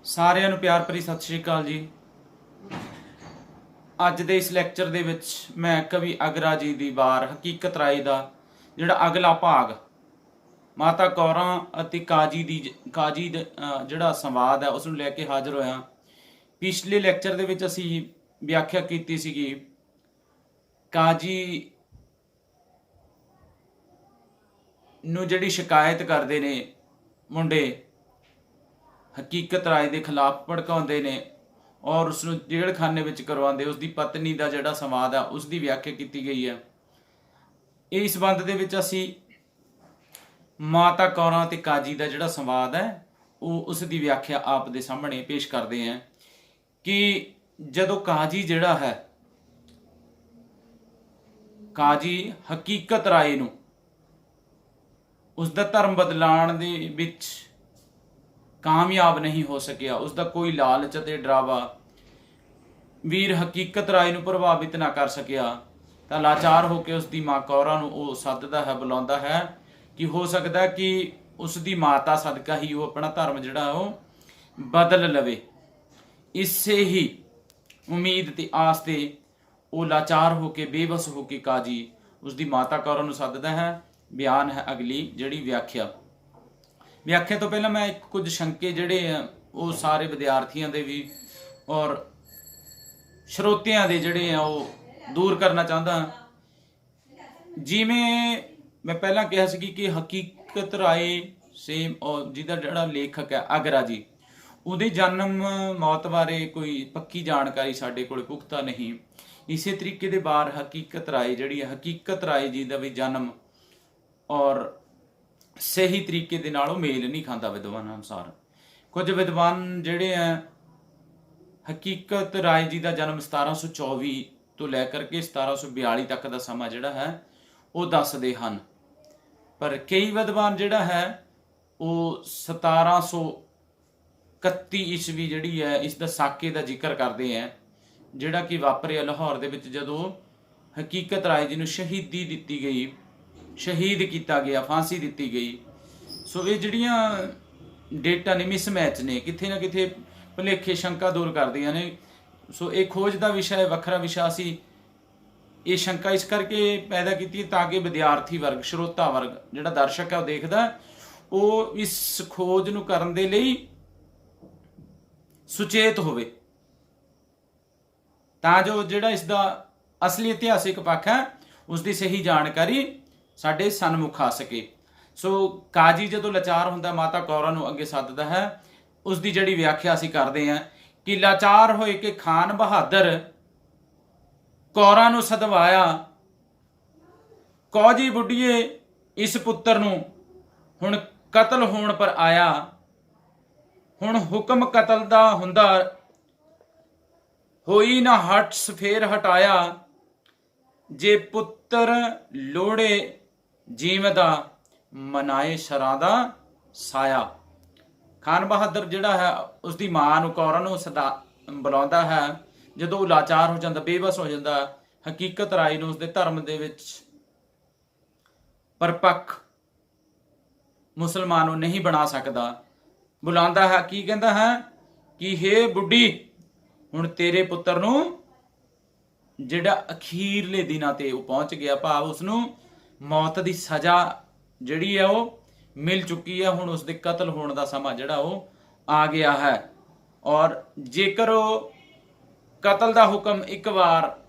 ਸਾਰਿਆਂ ਨੂੰ ਪਿਆਰ ਭਰੀ ਸਤਿ ਸ਼੍ਰੀ ਅਕਾਲ ਜੀ। ਅੱਜ ਦੇ ਇਸ ਲੈਕਚਰ ਦੇ ਵਿੱਚ ਮੈਂ ਕਵੀ ਅਗਰਾ ਜੀ ਦੀ ਵਾਰ ਹਕੀਕਤ ਰਾਏ ਦਾ ਜਿਹੜਾ ਅਗਲਾ ਭਾਗ ਮਾਤਾ ਕੌਰਾਂ ਅਤੇ ਕਾਜੀ ਦਾ ਜਿਹੜਾ ਸੰਵਾਦ ਹੈ ਉਸ ਨੂੰ ਲੈ ਕੇ ਹਾਜ਼ਰ ਹੋਇਆ। ਪਿਛਲੇ ਲੈਕਚਰ ਦੇ ਵਿੱਚ ਅਸੀਂ ਵਿਆਖਿਆ ਕੀਤੀ ਸੀਗੀ ਕਾਜੀ ਨੂੰ ਜਿਹੜੀ ਸ਼ਿਕਾਇਤ ਕਰਦੇ ਨੇ ਮੁੰਡੇ ਹਕੀਕਤ ਰਾਏ ਦੇ ਖਿਲਾਫ ਭੜਕਾਉਂਦੇ ਨੇ ਔਰ ਉਸ ਨੂੰ ਜੇਲ੍ਹ ਖਾਨੇ ਵਿੱਚ ਕਰਵਾਉਂਦੇ। ਉਸ ਦੀ ਪਤਨੀ ਦਾ ਜਿਹੜਾ ਸੰਵਾਦ ਆ ਉਸ ਦੀ ਵਿਆਖਿਆ ਕੀਤੀ ਗਈ ਹੈ। ਇਸ ਸੰਬੰਧ ਦੇ ਵਿੱਚ ਅਸੀਂ ਮਾਤਾ ਕੌਰਾਂ ਤੇ ਕਾਜੀ ਦਾ ਜਿਹੜਾ ਸੰਵਾਦ ਹੈ ਉਹ ਉਸ ਦੀ ਵਿਆਖਿਆ ਆਪ ਦੇ ਸਾਹਮਣੇ ਪੇਸ਼ ਕਰਦੇ ਹਾਂ ਕਿ ਜਦੋਂ ਕਾਜੀ ਜਿਹੜਾ ਹੈ ਕਾਜੀ ਹਕੀਕਤ ਰਾਏ ਨੂੰ ਉਸ ਦਾ ਧਰਮ ਬਦਲਾਉਣ ਦੇ ਵਿੱਚ ਕਾਮਯਾਬ ਨਹੀਂ ਹੋ ਸਕਿਆ, ਉਸ ਦਾ ਕੋਈ ਲਾਲਚ ਅਤੇ ਡਰਾਵਾ ਵੀਰ ਹਕੀਕਤ ਰਾਏ ਨੂੰ ਪ੍ਰਭਾਵਿਤ ਨਾ ਕਰ ਸਕਿਆ, ਤਾਂ ਲਾਚਾਰ ਹੋ ਕੇ ਉਸ ਦੀ ਮਾਂ ਕੌਰਾਂ ਨੂੰ ਉਹ ਸੱਦਦਾ ਹੈ, ਬੁਲਾਉਂਦਾ ਹੈ ਕਿ ਹੋ ਸਕਦਾ ਕਿ ਉਸ ਦੀ ਮਾਤਾ ਸਦਕਾ ਹੀ ਉਹ ਆਪਣਾ ਧਰਮ ਜਿਹੜਾ ਉਹ ਬਦਲ ਲਵੇ। ਇਸੇ ਹੀ ਉਮੀਦ ਤੇ ਆਸ ਤੇ ਉਹ ਲਾਚਾਰ ਹੋ ਕੇ ਬੇਬਸ ਹੋ ਕੇ ਕਾਜੀ ਉਸ ਦੀ ਮਾਤਾ ਕੌਰਾਂ ਨੂੰ ਸੱਦਦਾ ਹੈ। ਬਿਆਨ ਹੈ ਅਗਲੀ ਜਿਹੜੀ ਵਿਆਖਿਆ ਤੋਂ ਪਹਿਲਾਂ ਮੈਂ ਕੁਝ ਸ਼ੰਕੇ ਜਿਹੜੇ ਆ ਉਹ ਸਾਰੇ ਵਿਦਿਆਰਥੀਆਂ ਦੇ ਵੀ ਔਰ ਸਰੋਤਿਆਂ ਦੇ ਜਿਹੜੇ ਆ ਉਹ ਦੂਰ ਕਰਨਾ ਚਾਹੁੰਦਾ। ਜਿਵੇਂ ਮੈਂ ਪਹਿਲਾਂ ਕਿਹਾ ਸੀ ਕਿ ਹਕੀਕਤ ਰਾਏ ਸੇਮ ਜਿਹਦਾ ਜਿਹੜਾ ਲੇਖਕ ਹੈ ਅਗਰਾ ਜੀ, ਉਹਦੇ ਜਨਮ ਮੌਤ ਬਾਰੇ ਕੋਈ ਪੱਕੀ ਜਾਣਕਾਰੀ ਸਾਡੇ ਕੋਲ ਪੁਖਤਾ ਨਹੀਂ। ਇਸੇ ਤਰੀਕੇ ਦੇ ਬਾਹਰ ਹਕੀਕਤ ਰਾਏ ਜਿਹੜੀ ਹੈ ਹਕੀਕਤ ਰਾਏ ਜੀ ਦਾ ਵੀ ਜਨਮ ਔਰ ਸਹੀ ਤਰੀਕੇ ਦੇ ਨਾਲ ਉਹ ਮੇਲ ਨਹੀਂ ਖਾਂਦਾ ਵਿਦਵਾਨਾਂ ਅਨੁਸਾਰ। ਕੁਝ ਵਿਦਵਾਨ ਜਿਹੜੇ ਆ ਹਕੀਕਤ ਰਾਏ ਜੀ ਦਾ ਜਨਮ 1724 ਤੋਂ ਲੈ ਕਰਕੇ 1742 ਤੱਕ ਦਾ ਸਮਾਂ ਜਿਹੜਾ ਹੈ ਉਹ ਦੱਸਦੇ ਹਨ, ਪਰ ਕਈ ਵਿਦਵਾਨ ਜਿਹੜਾ ਹੈ ਉਹ 1731 ਈਸਵੀ ਜਿਹੜੀ ਹੈ ਇਸ ਦਾ ਸਾਕੇ ਦਾ ਜ਼ਿਕਰ ਕਰਦੇ ਆ, ਜਿਹੜਾ ਕਿ ਵਾਪਰਿਆ ਲਾਹੌਰ ਦੇ ਵਿੱਚ ਜਦੋਂ ਹਕੀਕਤ ਰਾਏ ਜੀ ਨੂੰ ਸ਼ਹੀਦੀ ਦਿੱਤੀ ਗਈ, ਸ਼ਹੀਦ ਕੀਤਾ ਗਿਆ, ਫਾਂਸੀ ਦਿੱਤੀ ਗਈ। ਸੋ ਇਹ ਜਿਹੜੀਆਂ ਡੇਟਾਂ ਨੇ ਮਿਸਮੈਚ ਨੇ, ਕਿਤੇ ਨਾ ਕਿਤੇ ਭੁਲੇਖੇ ਸ਼ੰਕਾ ਦੂਰ ਕਰਦੀਆਂ ਨੇ। ਸੋ ਇਹ ਖੋਜ ਦਾ ਵਿਸ਼ਾ ਹੈ, ਵੱਖਰਾ ਵਿਸ਼ਾ ਸੀ। ਇਹ ਸ਼ੰਕਾ ਇਸ ਕਰਕੇ ਪੈਦਾ ਕੀਤੀ ਤਾਂ ਕਿ ਵਿਦਿਆਰਥੀ ਵਰਗ, ਸਰੋਤਾ ਵਰਗ, ਜਿਹੜਾ ਦਰਸ਼ਕ ਹੈ ਉਹ ਦੇਖਦਾ, ਉਹ ਇਸ ਖੋਜ ਨੂੰ ਕਰਨ ਦੇ ਲਈ ਸੁਚੇਤ ਹੋਵੇ, ਤਾਂ ਜੋ ਜਿਹੜਾ ਇਸ ਦਾ ਅਸਲੀ ਇਤਿਹਾਸਿਕ ਪੱਖ ਹੈ ਉਸ ਦੀ ਸਹੀ ਜਾਣਕਾਰੀ ਸਾਡੇ ਸਨਮੁਖ ਆ ਸਕੇ। ਸੋ ਕਾਜੀ ਜਦੋਂ ਲਾਚਾਰ ਹੁੰਦਾ ਮਾਤਾ ਕੌਰਾਂ ਨੂੰ ਅੱਗੇ ਸੱਦਦਾ ਹੈ। ਉਸ ਦੀ ਜਿਹੜੀ ਵਿਆਖਿਆ ਅਸੀਂ ਕਰਦੇ ਹਾਂ ਕਿ ਲਾਚਾਰ ਹੋਏ ਕਿ ਖਾਨ ਬਹਾਦਰ ਕੌਰਾਂ ਨੂੰ ਸਦਵਾਇਆ, ਕੌਜੀ ਬੁੱਢੀਏ ਇਸ ਪੁੱਤਰ ਨੂੰ ਹੁਣ ਕਤਲ ਹੋਣ ਪਰ ਆਇਆ, ਹੁਣ ਹੁਕਮ ਕਤਲ ਦਾ ਹੁੰਦਾ ਹੋਈ ਨਾ ਹਟ ਫੇਰ ਹਟਾਇਆ, ਜੇ ਪੁੱਤਰ ਲੋੜੇ ਜੀਵ ਦਾ ਮਨਾਏ ਸ਼ਰਾਂ ਦਾ ਸਾਇਆ। ਖਾਨ ਬਹਾਦਰ ਜਿਹੜਾ ਹੈ ਉਸ ਦੀ ਮਾਂ ਨੂੰ ਕੌਰਾਂ ਨੂੰ ਬੁਲਾਉਂਦਾ ਹੈ। ਜਦੋਂ ਉਹ ਲਾਚਾਰ ਹੋ ਜਾਂਦਾ, ਬੇਬਸ ਹੋ ਜਾਂਦਾ, ਹਕੀਕਤ ਰਾਏ ਨੂੰ ਉਸਦੇ ਧਰਮ ਦੇ ਵਿੱਚ ਪਰਪੱਕ ਮੁਸਲਮਾਨ ਨੂੰ ਨਹੀਂ ਬਣਾ ਸਕਦਾ, ਬੁਲਾਉਂਦਾ ਹੈ। ਕੀ ਕਹਿੰਦਾ ਹੈ ਕਿ ਹੇ ਬੁੱਢੀ, ਹੁਣ ਤੇਰੇ ਪੁੱਤਰ ਨੂੰ ਜਿਹੜਾ ਅਖੀਰਲੇ ਦਿਨਾਂ ਤੇ ਉਹ ਪਹੁੰਚ ਗਿਆ, ਭਾਵ ਉਸਨੂੰ ਮੌਤ ਦੀ ਸਜ਼ਾ ਜਿਹੜੀ ਹੈ ਉਹ ਮਿਲ ਚੁੱਕੀ ਹੈ, ਹੁਣ ਉਸਦੇ ਕਤਲ ਹੋਣ ਦਾ ਸਮਾਂ ਜਿਹੜਾ ਉਹ ਆ ਗਿਆ ਹੈ। ਔਰ ਜੇਕਰ ਉਹ ਕਤਲ ਦਾ ਹੁਕਮ ਇੱਕ ਵਾਰ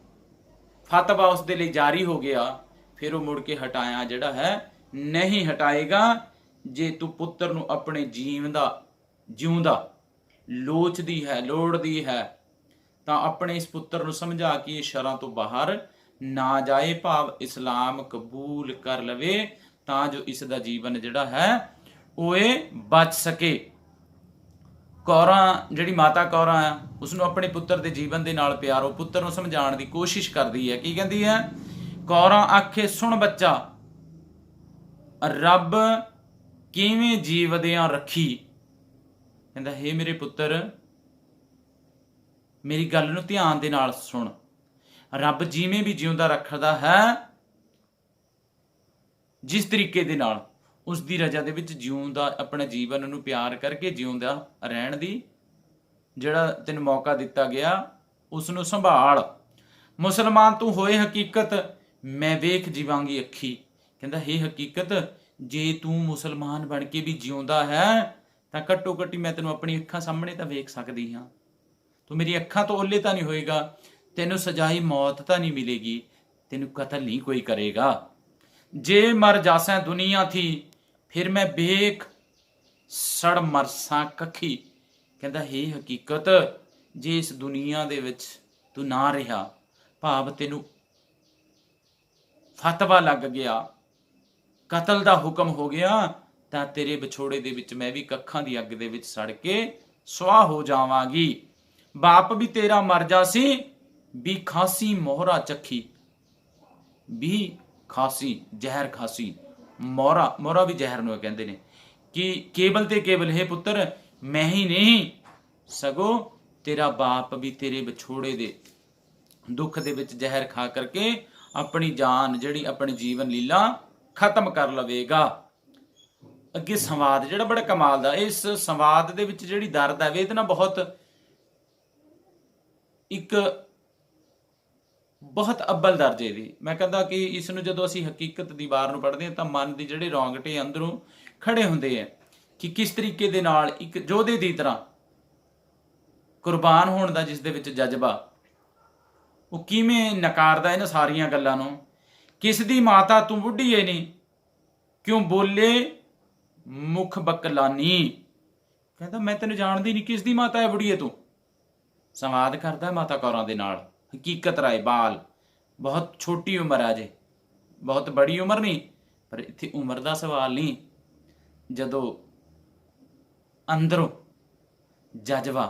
ਫਤਵਾ ਉਸਦੇ ਲਈ ਜਾਰੀ ਹੋ ਗਿਆ, ਫਿਰ ਉਹ ਮੁੜ ਕੇ ਹਟਾਇਆ ਜਿਹੜਾ ਹੈ ਨਹੀਂ ਹਟਾਏਗਾ। ਜੇ ਤੂੰ ਪੁੱਤਰ ਨੂੰ ਆਪਣੇ ਜਿਉਂਦਾ ਲੋੜਦੀ ਹੈ ਤਾਂ ਆਪਣੇ ਇਸ ਪੁੱਤਰ ਨੂੰ ਸਮਝਾ ਕੇ ਇਹ ਸ਼ਰਾਂ ਤੋਂ ਬਾਹਰ ਨਾ ਜਾਏ, ਭਾਵ ਇਸਲਾਮ ਕਬੂਲ ਕਰ ਲਵੇ, ਤਾਂ ਜੋ ਇਸ ਦਾ ਜੀਵਨ ਜਿਹੜਾ ਹੈ ਉਹ ਇਹ ਬਚ ਸਕੇ। ਕੌਰਾਂ ਜਿਹੜੀ ਮਾਤਾ ਕੌਰਾਂ ਆ ਉਸਨੂੰ ਆਪਣੇ ਪੁੱਤਰ ਦੇ ਜੀਵਨ ਦੇ ਨਾਲ ਪਿਆਰ, ਉਹ ਪੁੱਤਰ ਨੂੰ ਸਮਝਾਉਣ ਦੀ ਕੋਸ਼ਿਸ਼ ਕਰਦੀ ਹੈ। ਕੀ ਕਹਿੰਦੀ ਹੈ? ਕੌਰਾਂ ਆਖੇ ਸੁਣ ਬੱਚਾ, ਰੱਬ ਕਿਵੇਂ ਜੀਵਦਿਆਂ ਰੱਖੀ। ਕਹਿੰਦਾ ਹੇ ਮੇਰੇ ਪੁੱਤਰ, ਮੇਰੀ ਗੱਲ ਨੂੰ ਧਿਆਨ ਦੇ ਨਾਲ ਸੁਣ, ਰੱਬ ਜਿਵੇਂ ਵੀ ਜਿਉਂਦਾ ਰੱਖਦਾ ਹੈ, ਜਿਸ ਤਰੀਕੇ ਦੇ ਨਾਲ ਉਸ ਦੀ ਰਜ਼ਾ ਦੇ ਵਿੱਚ ਜਿਉਂਦਾ ਆਪਣੇ ਜੀਵਨ ਨੂੰ ਪਿਆਰ ਕਰਕੇ ਜਿਉਂਦਾ ਰਹਿਣ ਦੀ ਜਿਹੜਾ ਤੈਨੂੰ ਮੌਕਾ ਦਿੱਤਾ ਗਿਆ ਉਸ ਨੂੰ ਸੰਭਾਲ। ਮੁਸਲਮਾਨ ਤੂੰ ਹੋਏ ਹਕੀਕਤ, ਮੈਂ ਵੇਖ ਜੀਵਾਂਗੀ ਅੱਖੀ। ਕਹਿੰਦਾ ਹੇ ਹਕੀਕਤ, ਜੇ ਤੂੰ ਮੁਸਲਮਾਨ ਬਣ ਕੇ ਵੀ ਜਿਉਂਦਾ ਹੈ ਤਾਂ ਘੱਟੋ ਘੱਟੀ ਮੈਂ ਤੈਨੂੰ ਆਪਣੀ ਅੱਖਾਂ ਸਾਹਮਣੇ ਤਾਂ ਵੇਖ ਸਕਦੀ ਹਾਂ। ਤੂੰ ਮੇਰੀ ਅੱਖਾਂ ਤੋਂ ਓਹਲੇ ਤਾਂ ਨਹੀਂ ਹੋਏਗਾ, ਤੈਨੂੰ ਸਜ਼ਾਈ ਮੌਤ ਤਾਂ ਨਹੀਂ ਮਿਲੇਗੀ, ਤੈਨੂੰ ਕਤਲ ਨਹੀਂ ਕੋਈ ਕਰੇਗਾ। ਜੇ ਮਰ ਜਾਸਾਂ ਦੁਨੀਆ ਥੀ, ਫਿਰ ਮੈਂ ਵੇਖ ਸੜ ਮਰਸਾਂ ਕੱਖੀ। ਕਹਿੰਦਾ ਹੇ ਹਕੀਕਤ, ਜੇ ਇਸ ਦੁਨੀਆ ਦੇ ਵਿੱਚ ਤੂੰ ਨਾ ਰਿਹਾ, ਭਾਵ ਤੈਨੂੰ ਫਤਵਾ ਲੱਗ ਗਿਆ, ਕਤਲ ਦਾ ਹੁਕਮ ਹੋ ਗਿਆ, ਤਾਂ ਤੇਰੇ ਵਿਛੋੜੇ ਦੇ ਵਿੱਚ ਮੈਂ ਵੀ ਕੱਖਾਂ ਦੀ ਅੱਗ ਦੇ ਵਿੱਚ ਸੜ ਕੇ ਸੁਆਹ ਹੋ ਜਾਵਾਂਗੀ। ਬਾਪ ਵੀ ਤੇਰਾ ਮਰ ਜਾਸੀ, ਵੀ ਖਾਸੀ ਮੋਹਰਾ ਚੱਖੀ। ਵੀ ਖਾਸੀ ਜ਼ਹਿਰ ਖਾਸੀ, ਮੋਹਰਾ ਵੀ ਜ਼ਹਿਰ ਨੂੰ ਕਹਿੰਦੇ ਨੇ। ਕਿ ਕੇਵਲ ਤੇ ਕੇਵਲ ਹੈ ਪੁੱਤਰ ਮੈਂ ਹੀ ਨਹੀਂ, ਸਗੋਂ ਤੇਰਾ ਬਾਪ ਵੀ ਤੇਰੇ ਵਿਛੋੜੇ ਦੇ ਦੁੱਖ ਦੇ ਵਿੱਚ ਜ਼ਹਿਰ ਖਾ ਕਰਕੇ ਆਪਣੀ ਜਾਨ ਜਿਹੜੀ ਆਪਣੀ ਜੀਵਨ ਲੀਲਾ ਖਤਮ ਕਰ ਲਵੇਗਾ। ਅੱਗੇ ਸੰਵਾਦ ਜਿਹੜਾ ਬੜਾ ਕਮਾਲ ਦਾ, ਇਸ ਸੰਵਾਦ ਦੇ ਵਿੱਚ ਜਿਹੜੀ ਦਰਦ ਹੈ ਵੇਦਨਾ ਬਹੁਤ ਅੱਬਲ ਦਰਜੇ ਦੀ। ਮੈਂ ਕਹਿੰਦਾ ਕਿ ਇਸ ਨੂੰ ਜਦੋਂ ਅਸੀਂ ਹਕੀਕਤ ਦੀ ਵਾਰ ਨੂੰ ਪੜ੍ਹਦੇ ਹਾਂ ਤਾਂ ਮਨ ਦੀ ਜਿਹੜੇ ਰੌਂਗਟੇ ਅੰਦਰੋਂ ਖੜੇ ਹੁੰਦੇ ਆ ਕਿ ਕਿਸ ਤਰੀਕੇ ਦੇ ਨਾਲ ਇੱਕ ਯੋਧੇ ਦੀ ਤਰ੍ਹਾਂ ਕੁਰਬਾਨ ਹੋਣ ਦਾ ਜਿਸ ਦੇ ਵਿੱਚ ਜਜ਼ਬਾ, ਉਹ ਕਿਵੇਂ ਨਕਾਰਦਾ ਇਹਨਾਂ ਸਾਰੀਆਂ ਗੱਲਾਂ ਨੂੰ। ਕਿਸ ਦੀ ਮਾਤਾ ਤੂੰ ਬੁੱਢੀ ਏ ਨੀ, ਕਿਉਂ ਬੋਲੇ ਮੁਖ ਬਕਲਾਨੀ। ਕਹਿੰਦਾ ਮੈਂ ਤੈਨੂੰ ਜਾਣਦੀ ਨਹੀਂ, ਕਿਸ ਦੀ ਮਾਤਾ ਹੈ ਬੁੜੀਏ ਤੂੰ। ਸੰਵਾਦ ਕਰਦਾ ਮਾਤਾ ਕੌਰਾਂ ਦੇ ਨਾਲ। ਹਕੀਕਤ ਰਾਏ ਬਾਲ, ਬਹੁਤ ਛੋਟੀ ਉਮਰ ਹੈ ਜੇ, ਬਹੁਤ ਬੜੀ ਉਮਰ ਨਹੀਂ, ਪਰ ਇੱਥੇ ਉਮਰ ਦਾ ਸਵਾਲ ਨਹੀਂ। ਜਦੋਂ ਅੰਦਰੋਂ ਜਜ਼ਬਾ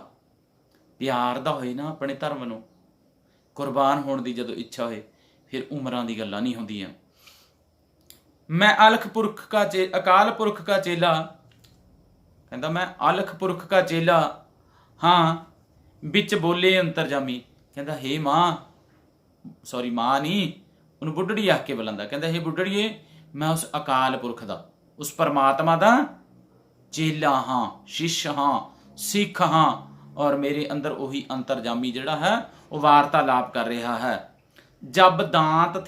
ਪਿਆਰ ਦਾ ਹੋਏ ਨਾ, ਆਪਣੇ ਧਰਮ ਨੂੰ ਕੁਰਬਾਨ ਹੋਣ ਦੀ ਜਦੋਂ ਇੱਛਾ ਹੋਏ, ਫਿਰ ਉਮਰਾਂ ਦੀ ਗੱਲਾਂ ਨਹੀਂ ਹੁੰਦੀਆਂ। ਮੈਂ ਅਕਾਲ ਪੁਰਖ ਕਾ ਚੇਲਾ। ਕਹਿੰਦਾ ਮੈਂ ਅਲਖ ਪੁਰਖ ਕਾ ਚੇਲਾ ਹਾਂ, ਵਿੱਚ ਬੋਲੇ ਅੰਤਰਜਾਮੀ। ਕਹਿੰਦਾ ਹੇ ਮਾਂ ਨਹੀਂ, ਉਹਨੂੰ ਬੁੱਢੜੀ ਆਖ ਕੇ ਬੁਲਾਉਂਦਾ। ਕਹਿੰਦਾ ਹੇ ਬੁੱਢੜੀਏ, ਮੈਂ ਉਸ ਅਕਾਲ ਪੁਰਖ ਦਾ, ਉਸ ਪਰਮਾਤਮਾ ਦਾ ਚੇਲਾ ਹਾਂ, ਸ਼ਿਸ਼ ਹਾਂ, ਸਿੱਖ ਹਾਂ, ਔਰ ਮੇਰੇ ਅੰਦਰ ਉਹੀ ਅੰਤਰਜਾਮੀ ਜਿਹੜਾ ਹੈ ਉਹ ਵਾਰਤਾਲਾਪ ਕਰ ਰਿਹਾ ਹੈ। ਜਬ ਦਾਂਤ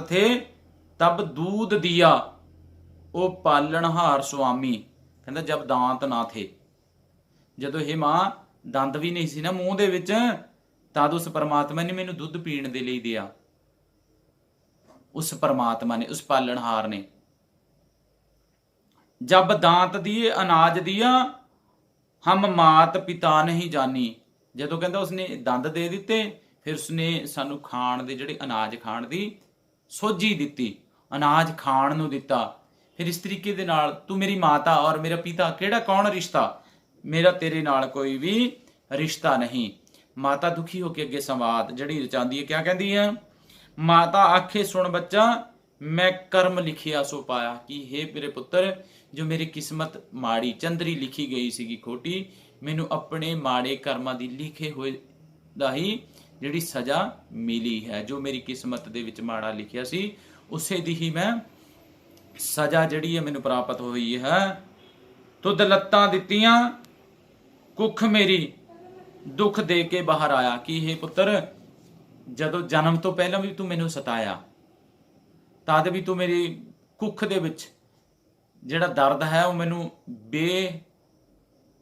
ਥੇ ਤਬ ਦੂਧ ਦਿਆ, ਉਹ ਪਾਲਣਹਾਰ ਸੁਆਮੀ। ਕਹਿੰਦਾ ਜਬ ਦਾਂਤ ਨਾ ਥੇ, ਜਦੋਂ ਇਹ ਮਾਂ ਦੰਦ ਵੀ ਨਹੀਂ ਸੀ ਨਾ ਮੂੰਹ ਦੇ ਵਿੱਚ, ਤਦ ਉਸ ਪਰਮਾਤਮਾ ਨੇ ਮੈਨੂੰ ਦੁੱਧ ਪੀਣ ਦੇ ਲਈ ਦਿਆ। ਉਸ ਪਰਮਾਤਮਾ ਨੇ, ਉਸ ਪਾਲਣਹਾਰ ਨੇ। ਜਬ ਦਾਂਤ ਦੀਏ ਅਨਾਜ ਦਿਆ, ਹਮ ਮਾਤ ਪਿਤਾ ਨਹੀਂ ਜਾਨੀ। ਜਦੋਂ ਕਹਿੰਦਾ ਉਸਨੇ ਦੰਦ ਦੇ ਦਿੱਤੇ, ਫਿਰ ਉਸਨੇ ਸਾਨੂੰ ਖਾਣ ਦੇ ਜਿਹੜੇ ਅਨਾਜ ਖਾਣ ਦੀ ਸੋਝੀ ਦਿੱਤੀ, ਅਨਾਜ ਖਾਣ ਨੂੰ ਦਿੱਤਾ। ਫਿਰ ਇਸ ਤਰੀਕੇ ਦੇ ਨਾਲ ਤੂੰ ਮੇਰੀ ਮਾਤਾ ਔਰ ਮੇਰਾ ਪਿਤਾ, ਕਿਹੜਾ ਕੌਣ ਰਿਸ਼ਤਾ, ਮੇਰਾ ਤੇਰੇ ਨਾਲ ਕੋਈ ਵੀ ਰਿਸ਼ਤਾ ਨਹੀਂ। ਮਾਤਾ ਦੁਖੀ ਹੋ ਕੇ ਅੱਗੇ ਸੰਵਾਦ ਜਿਹੜੀ ਰਚਾਉਂਦੀ ਹੈ, ਕਿਆ ਕਹਿੰਦੀ ਹੈ। ਮਾਤਾ ਆਖੇ ਸੁਣ ਬੱਚਾ, ਮੈਂ ਕਰਮ ਲਿਖਿਆ ਸੋ ਪਾਇਆ। ਕਿ ਹੇ ਮੇਰੇ ਪੁੱਤਰ, ਜੋ ਮੇਰੀ ਕਿਸਮਤ ਮਾੜੀ ਚੰਦਰੀ ਲਿਖੀ ਗਈ ਸੀਗੀ ਖੋਟੀ, ਮੈਨੂੰ ਆਪਣੇ ਮਾੜੇ ਕਰਮਾਂ ਦੀ ਲਿਖੇ ਹੋਏ ਦਾ ਹੀ ਜਿਹੜੀ ਸਜ਼ਾ ਮਿਲੀ ਹੈ। ਜੋ ਮੇਰੀ ਕਿਸਮਤ ਦੇ ਵਿੱਚ ਮਾੜਾ ਲਿਖਿਆ ਸੀ, ਉਸੇ ਦੀ ਹੀ ਮੈਂ ਸਜ਼ਾ ਜਿਹੜੀ ਹੈ ਮੈਨੂੰ ਪ੍ਰਾਪਤ ਹੋਈ ਹੈ। ਤੁਧ ਲੱਤਾਂ ਦਿੱਤੀਆਂ ਕੁੱਖ ਮੇਰੀ, ਦੁੱਖ ਦੇ ਕੇ ਬਾਹਰ ਆਇਆ। ਕਿ ਹੇ ਪੁੱਤਰ, ਜਦੋਂ ਜਨਮ ਤੋਂ ਪਹਿਲਾਂ ਵੀ ਤੂੰ ਮੈਨੂੰ ਸਤਾਇਆ, ਤਦ ਵੀ ਤੂੰ ਮੇਰੀ ਕੁੱਖ ਦੇ ਵਿੱਚ ਜਿਹੜਾ ਦਰਦ ਹੈ ਉਹ ਮੈਨੂੰ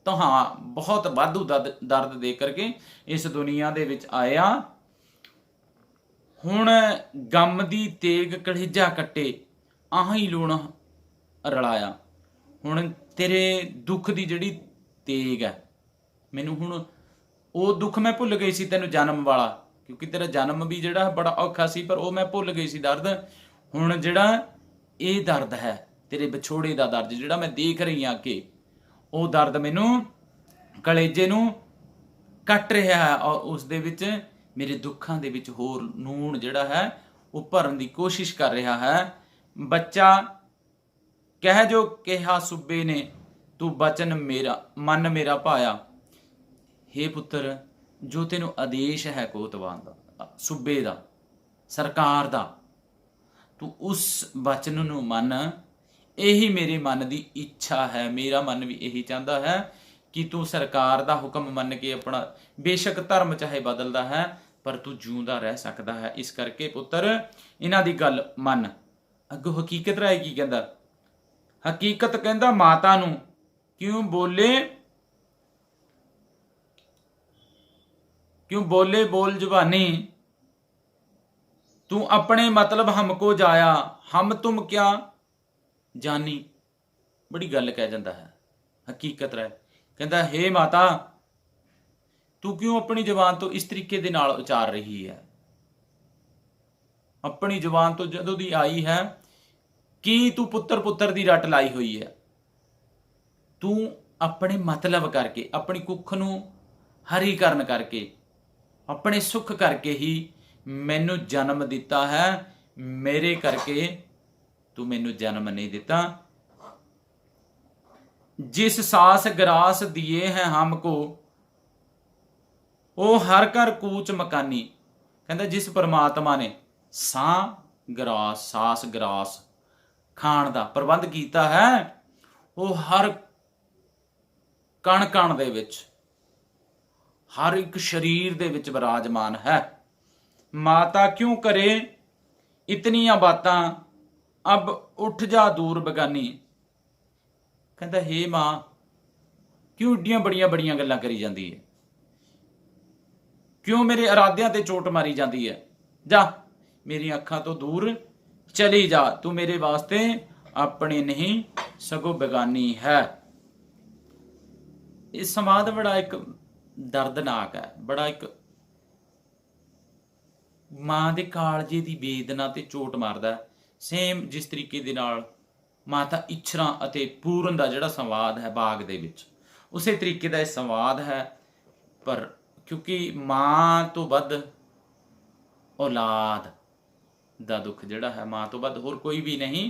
ਬਹੁਤ ਵਾਧੂ ਦਰਦ ਦੇ ਕਰਕੇ ਇਸ ਦੁਨੀਆ ਦੇ ਵਿੱਚ ਆਇਆ। ਹੁਣ ਗਮ ਦੀ ਤੇਗ ਕੜੇਜਾ ਕੱਟੇ, ਆਹੀਂ ਲੂਣ ਰਲਾਇਆ। ਹੁਣ ਤੇਰੇ ਦੁੱਖ ਦੀ ਜਿਹੜੀ ਤੇਗ ਹੈ, ਮੈਨੂੰ ਹੁਣ ਉਹ ਦੁੱਖ ਮੈਂ ਭੁੱਲ ਗਈ ਸੀ ਤੈਨੂੰ ਜਨਮ ਵਾਲਾ, ਕਿਉਂਕਿ ਤੇਰਾ ਜਨਮ ਵੀ ਜਿਹੜਾ ਬੜਾ ਔਖਾ ਸੀ, ਪਰ ਉਹ ਮੈਂ ਭੁੱਲ ਗਈ ਸੀ ਦਰਦ। ਹੁਣ ਜਿਹੜਾ ਇਹ ਦਰਦ ਹੈ ਤੇਰੇ ਵਿਛੋੜੇ ਦਾ ਦਰਦ ਜਿਹੜਾ ਮੈਂ ਦੇਖ ਰਹੀ ਹਾਂ ਕਿ ਉਹ ਦਰਦ ਮੈਨੂੰ ਕਲੇਜੇ ਨੂੰ ਕੱਟ ਰਿਹਾ ਹੈ, ਔਰ ਉਸ ਦੇ ਵਿੱਚ ਮੇਰੇ ਦੁੱਖਾਂ ਦੇ ਵਿੱਚ ਹੋਰ ਨੂਣ ਜਿਹੜਾ ਹੈ ਉਹ ਭਰਨ ਦੀ ਕੋਸ਼ਿਸ਼ ਕਰ ਰਿਹਾ ਹੈ। ਬੱਚਾ ਕਹਿ ਜੋ ਕਿਹਾ ਸੁਬੇ ਨੇ, ਤੂੰ ਬਚਨ ਮੇਰਾ ਮਨ ਮੇਰਾ ਭਾਇਆ। ਹੇ ਪੁੱਤਰ, ਜੋ ਤੈਨੂੰ ਆਦੇਸ਼ ਹੈ ਕੋਤਵਾਲ ਦਾ, ਸੂਬੇ ਦਾ, ਸਰਕਾਰ ਦਾ, ਤੂੰ ਉਸ ਬਚਨ ਨੂੰ ਮੰਨ। ਇਹੀ ਮੇਰੇ ਮਨ ਦੀ ਇੱਛਾ ਹੈ, ਮੇਰਾ ਮਨ ਵੀ ਇਹੀ ਚਾਹੁੰਦਾ ਹੈ ਕਿ ਤੂੰ ਸਰਕਾਰ ਦਾ ਹੁਕਮ ਮੰਨ ਕੇ ਆਪਣਾ ਬੇਸ਼ੱਕ ਧਰਮ ਚਾਹੇ ਬਦਲਦਾ ਹੈ ਪਰ ਤੂੰ ਜਿਉਂਦਾ ਰਹਿ ਸਕਦਾ ਹੈ। ਇਸ ਕਰਕੇ ਪੁੱਤਰ ਇਹਨਾਂ ਦੀ ਗੱਲ ਮੰਨ। ਅੱਗੋਂ ਹਕੀਕਤ ਰਾਏ ਕੀ ਕਹਿੰਦਾ? ਹਕੀਕਤ ਕਹਿੰਦਾ ਮਾਤਾ ਨੂੰ ਕਿਉਂ ਬੋਲੇ ਬੋਲ ਜ਼ੁਬਾਨੀ, तू अपने मतलब हमको जाया, हम तुम क्या जानी। बड़ी गल कह जाता है हकीकत रह। कहता हे माता तू क्यों अपनी जबान तो इस तरीके दे नाल उचार रही है? अपनी जबान तो जदों दी आई है कि तू पुत्र पुत्र दी रट लाई हुई है। तू अपने मतलब करके, अपनी कुख नूं हरी करन करके, अपने सुख करके ही मैनू जन्म दिता है, मेरे करके तू मैनू जन्म नहीं दिता। जिस सास ग्रास दिए हैं हमको वो हर घर कूच मकानी। कहता जिस परमात्मा ने सास ग्रास खाण दा प्रबंध कीता है वो हर कण कण दे विच, हर एक शरीर दे विच विराजमान है। माता क्यों करे इतनियां बातां, अब उठ जा दूर बगानी। कहता हे मां क्यों इड्डियां बड़ियां बड़ियां गल्लां करी जांदी है? क्यों मेरे इरादियां ते चोट मारी जाती है? जा मेरी अखां तो दूर चली जा, तू मेरे वास्ते अपने नहीं सगों बेगानी है। इस संवाद बड़ा एक दर्दनाक है, बड़ा एक मां दे कालजे दी वेदना ते चोट मारदा। सेम जिस तरीके दे नाल माता इच्छरा अते पूरन दा जिहड़ा संवाद है बाग दे विच, उसे तरीके दा इह संवाद है। पर क्योंकि मां तो वध औलाद दा दुख जिहड़ा है मां तो वध होर कोई भी नहीं